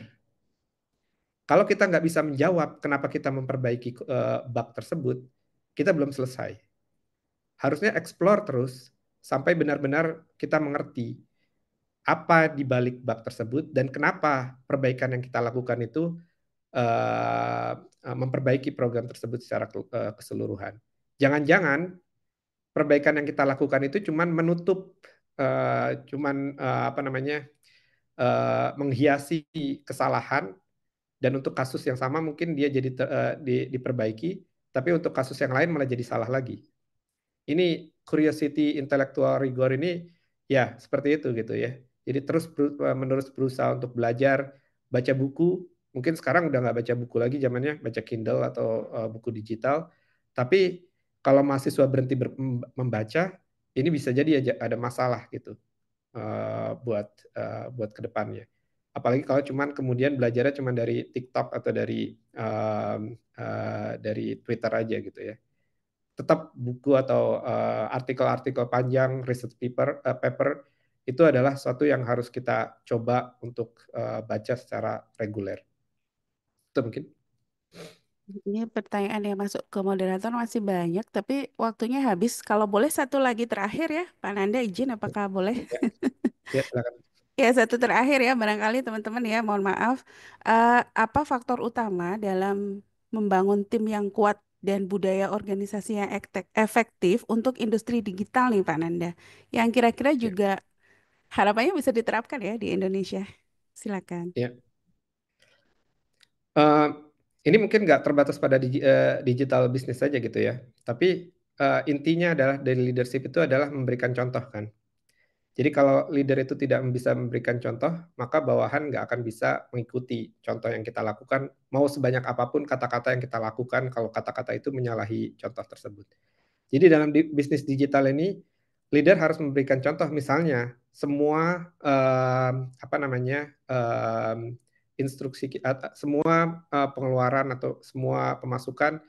Kalau kita nggak bisa menjawab kenapa kita memperbaiki bug tersebut, kita belum selesai. Harusnya explore terus sampai benar-benar kita mengerti apa di balik bug tersebut dan kenapa perbaikan yang kita lakukan itu memperbaiki program tersebut secara keseluruhan. Jangan-jangan perbaikan yang kita lakukan itu cuman menutup, menghiasi kesalahan. Dan untuk kasus yang sama mungkin dia jadi diperbaiki, tapi untuk kasus yang lain malah jadi salah lagi. Ini curiosity intellectual rigor ini ya seperti itu gitu ya. Jadi terus menerus berusaha untuk belajar, baca buku. Mungkin sekarang udah nggak baca buku lagi zamannya, baca Kindle atau buku digital. Tapi kalau mahasiswa berhenti membaca, ini bisa jadi ada masalah gitu buat kedepannya. Apalagi kalau cuman kemudian belajarnya cuman dari TikTok atau dari Twitter aja gitu ya. Tetap buku atau artikel-artikel panjang, research paper itu adalah sesuatu yang harus kita coba untuk baca secara reguler. Itu mungkin. Ini pertanyaan yang masuk ke moderator masih banyak, tapi waktunya habis. Kalau boleh satu lagi terakhir ya, Pak Nanda izin apakah boleh? Ya, silakan. Ya, satu terakhir ya, barangkali teman-teman ya, mohon maaf. Apa faktor utama dalam membangun tim yang kuat dan budaya organisasi yang efektif untuk industri digital nih, Pak Nanda? Yang kira-kira Ya. juga harapannya bisa diterapkan ya di Indonesia. Silakan. Ya. Eh, ini mungkin nggak terbatas pada digital bisnis saja gitu ya. Tapi intinya adalah dari leadership itu adalah memberikan contoh kan. Jadi kalau leader itu tidak bisa memberikan contoh, maka bawahan nggak akan bisa mengikuti contoh yang kita lakukan, mau sebanyak apapun kata-kata yang kita lakukan kalau kata-kata itu menyalahi contoh tersebut. Jadi dalam bisnis digital ini, leader harus memberikan contoh, misalnya semua apa namanya instruksi, semua pengeluaran atau semua pemasukan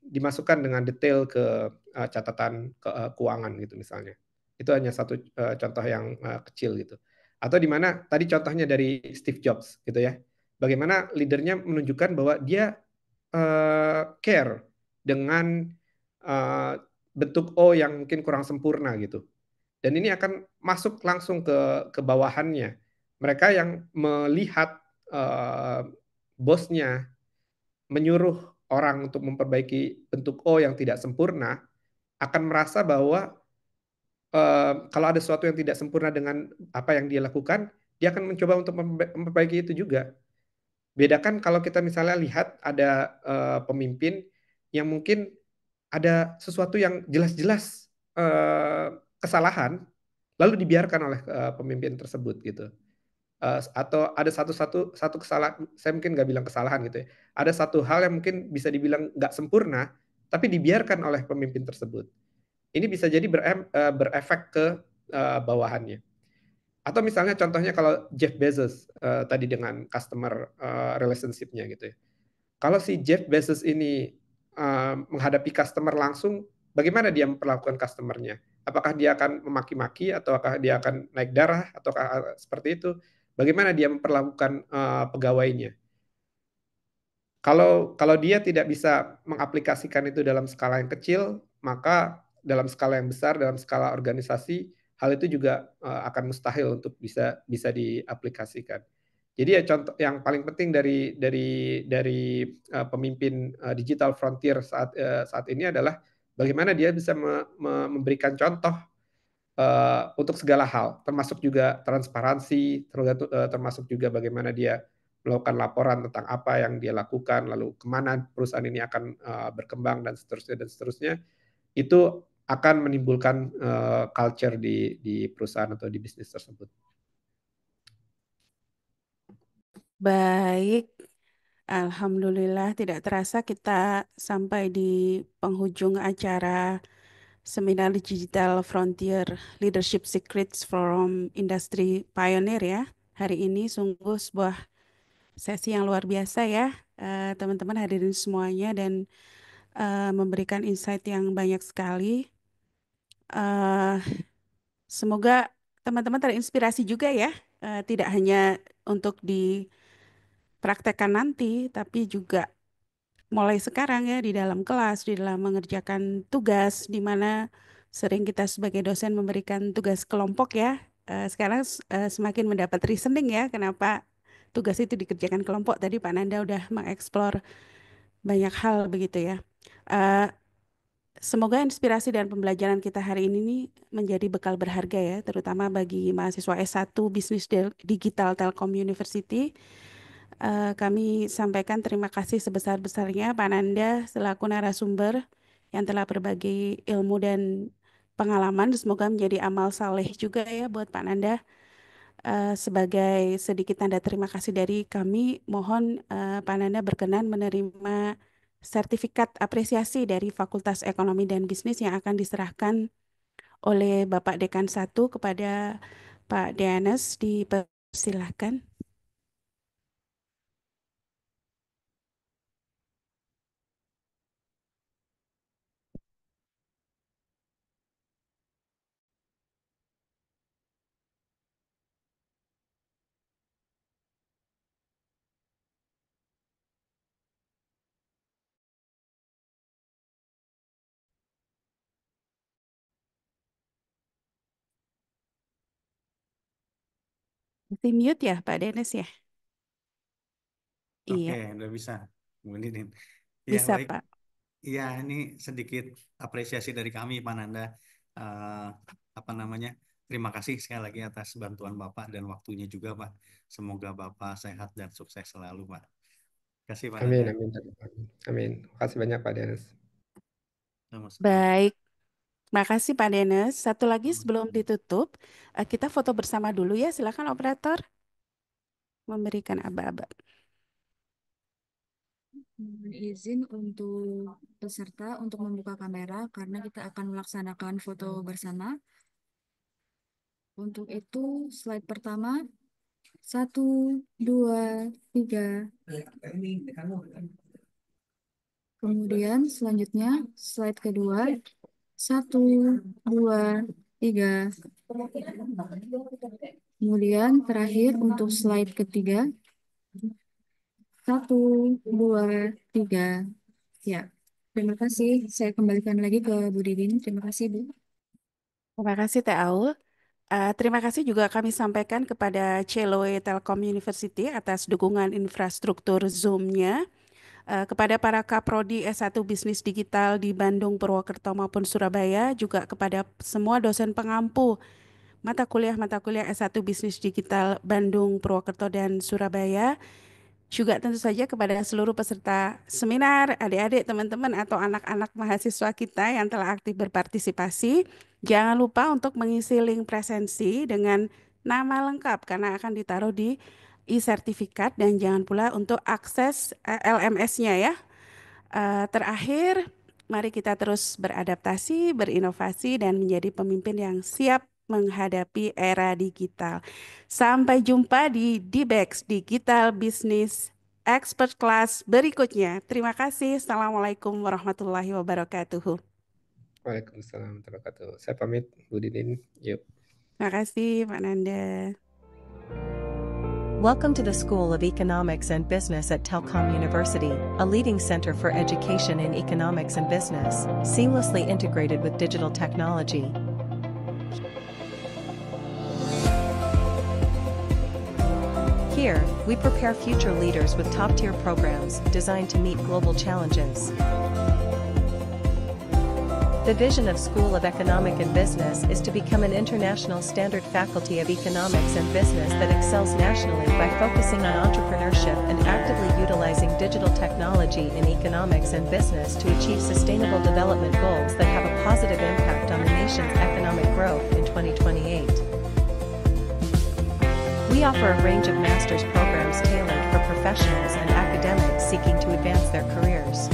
dimasukkan dengan detail ke catatan keuangan gitu misalnya. Itu hanya satu contoh yang kecil gitu. Atau di mana tadi contohnya dari Steve Jobs gitu ya. Bagaimana leadernya menunjukkan bahwa dia care dengan uh, bentuk O yang mungkin kurang sempurna gitu. Dan ini akan masuk langsung ke bawahannya. Mereka yang melihat bosnya menyuruh orang untuk memperbaiki bentuk O yang tidak sempurna, akan merasa bahwa kalau ada sesuatu yang tidak sempurna dengan apa yang dia lakukan, dia akan mencoba untuk memperbaiki itu juga. Bedakan kalau kita misalnya lihat ada pemimpin yang mungkin ada sesuatu yang jelas-jelas kesalahan, lalu dibiarkan oleh pemimpin tersebut gitu. Atau ada satu kesalahan, saya mungkin nggak bilang kesalahan gitu ya. Ada satu hal yang mungkin bisa dibilang nggak sempurna, tapi dibiarkan oleh pemimpin tersebut. Ini bisa jadi berefek ke bawahannya. Atau misalnya contohnya kalau Jeff Bezos tadi dengan customer relationship-nya gitu ya. Kalau si Jeff Bezos ini menghadapi customer langsung, bagaimana dia memperlakukan customernya? Apakah dia akan memaki-maki, ataukah dia akan naik darah, ataukah seperti itu? Bagaimana dia memperlakukan pegawainya? Kalau dia tidak bisa mengaplikasikan itu dalam skala yang kecil, maka dalam skala yang besar, dalam skala organisasi, hal itu juga akan mustahil untuk bisa diaplikasikan. Jadi ya contoh yang paling penting dari pemimpin digital frontier saat ini adalah bagaimana dia bisa memberikan contoh untuk segala hal, termasuk juga transparansi, termasuk juga bagaimana dia melakukan laporan tentang apa yang dia lakukan, lalu kemana perusahaan ini akan berkembang dan seterusnya, itu akan menimbulkan culture di perusahaan atau di bisnis tersebut. Baik, alhamdulillah tidak terasa kita sampai di penghujung acara Seminar Digital Frontier Leadership Secrets from Industry Pioneer ya. Hari ini sungguh sebuah sesi yang luar biasa ya, teman-teman hadirin semuanya, dan memberikan insight yang banyak sekali. Semoga teman-teman terinspirasi juga ya, tidak hanya untuk dipraktekkan nanti, tapi juga mulai sekarang ya di dalam kelas, di dalam mengerjakan tugas, di mana sering kita sebagai dosen memberikan tugas kelompok ya. Sekarang semakin mendapat reasoning ya, kenapa tugas itu dikerjakan kelompok. Tadi Pak Nanda udah mengeksplor banyak hal begitu ya. Eh, Semoga inspirasi dan pembelajaran kita hari ini nih menjadi bekal berharga ya, terutama bagi mahasiswa S1 Bisnis Digital Telkom University. Kami sampaikan terima kasih sebesar-besarnya Pak Nanda selaku narasumber yang telah berbagi ilmu dan pengalaman. Semoga menjadi amal saleh juga ya buat Pak Nanda. Sebagai sedikit tanda terima kasih dari kami, mohon Pak Nanda berkenan menerima sertifikat apresiasi dari Fakultas Ekonomi dan Bisnis yang akan diserahkan oleh Bapak Dekan 1 kepada Pak Deanes. Dipersilahkan. Di mute ya Pak Deanes ya? Oke, Iya, udah bisa. Bu Nidin. Ya, bisa baik. Pak. Iya, ini sedikit apresiasi dari kami, Pak Nanda. Eh, apa namanya? Terima kasih sekali lagi atas bantuan Bapak dan waktunya juga, Pak. Semoga Bapak sehat dan sukses selalu, Pak. kasih Pak Amin, Nanda. amin, amin. Amin. Terima kasih banyak Pak Denis. Sama-sama. Baik, makasih Pak Denes. Satu lagi sebelum ditutup, kita foto bersama dulu ya. Silakan operator memberikan aba-aba. Izin untuk peserta untuk membuka kamera karena kita akan melaksanakan foto bersama. Untuk itu, slide pertama, 1, 2, 3. Kemudian selanjutnya, slide kedua, 1, 2, 3. Kemudian terakhir untuk slide ketiga, 1, 2, 3. Ya, terima kasih. Saya kembalikan lagi ke Bu Didin. Terima kasih, Bu. Terima kasih Teh Aul. Terima kasih juga kami sampaikan kepada Celoe Telkom University atas dukungan infrastruktur Zoom-nya. Kepada para Kaprodi S1 Bisnis Digital di Bandung, Purwokerto maupun Surabaya, juga kepada semua dosen pengampu mata kuliah S1 Bisnis Digital Bandung, Purwokerto, dan Surabaya. Juga tentu saja kepada seluruh peserta seminar, adik-adik, teman-teman, atau anak-anak mahasiswa kita yang telah aktif berpartisipasi. Jangan lupa untuk mengisi link presensi dengan nama lengkap karena akan ditaruh di e-sertifikat, dan jangan pula untuk akses LMS-nya ya. Terakhir, mari kita terus beradaptasi, berinovasi, dan menjadi pemimpin yang siap menghadapi era digital. Sampai jumpa di DBEX Digital Business Expert Class berikutnya. Terima kasih. Assalamualaikum warahmatullahi wabarakatuh. Waalaikumsalam warahmatullahi wabarakatuh. Saya pamit, Bu Didin. Yuk. Terima kasih, Pak Nanda. Welcome to the School of Economics and Business at Telkom University, a leading center for education in economics and business, seamlessly integrated with digital technology. Here, we prepare future leaders with top-tier programs designed to meet global challenges. The vision of School of Economic and Business is to become an international standard faculty of economics and business that excels nationally by focusing on entrepreneurship and actively utilizing digital technology in economics and business to achieve sustainable development goals that have a positive impact on the nation's economic growth in 2028. We offer a range of master's programs tailored for professionals and academics seeking to advance their careers.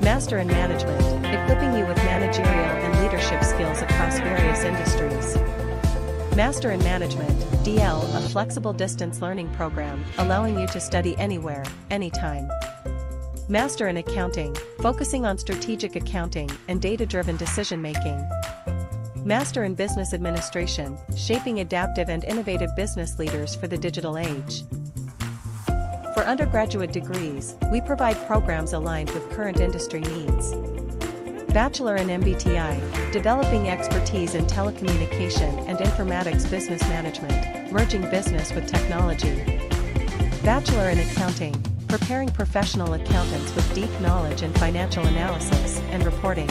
Master in Management, equipping you with managerial and leadership skills across various industries. Master in Management, DL, a flexible distance learning program, allowing you to study anywhere, anytime. Master in Accounting, focusing on strategic accounting and data-driven decision-making. Master in Business Administration, shaping adaptive and innovative business leaders for the digital age. For undergraduate degrees, we provide programs aligned with current industry needs. Bachelor in MBTI, developing expertise in telecommunication and informatics business management, merging business with technology. Bachelor in Accounting, preparing professional accountants with deep knowledge in financial analysis and reporting.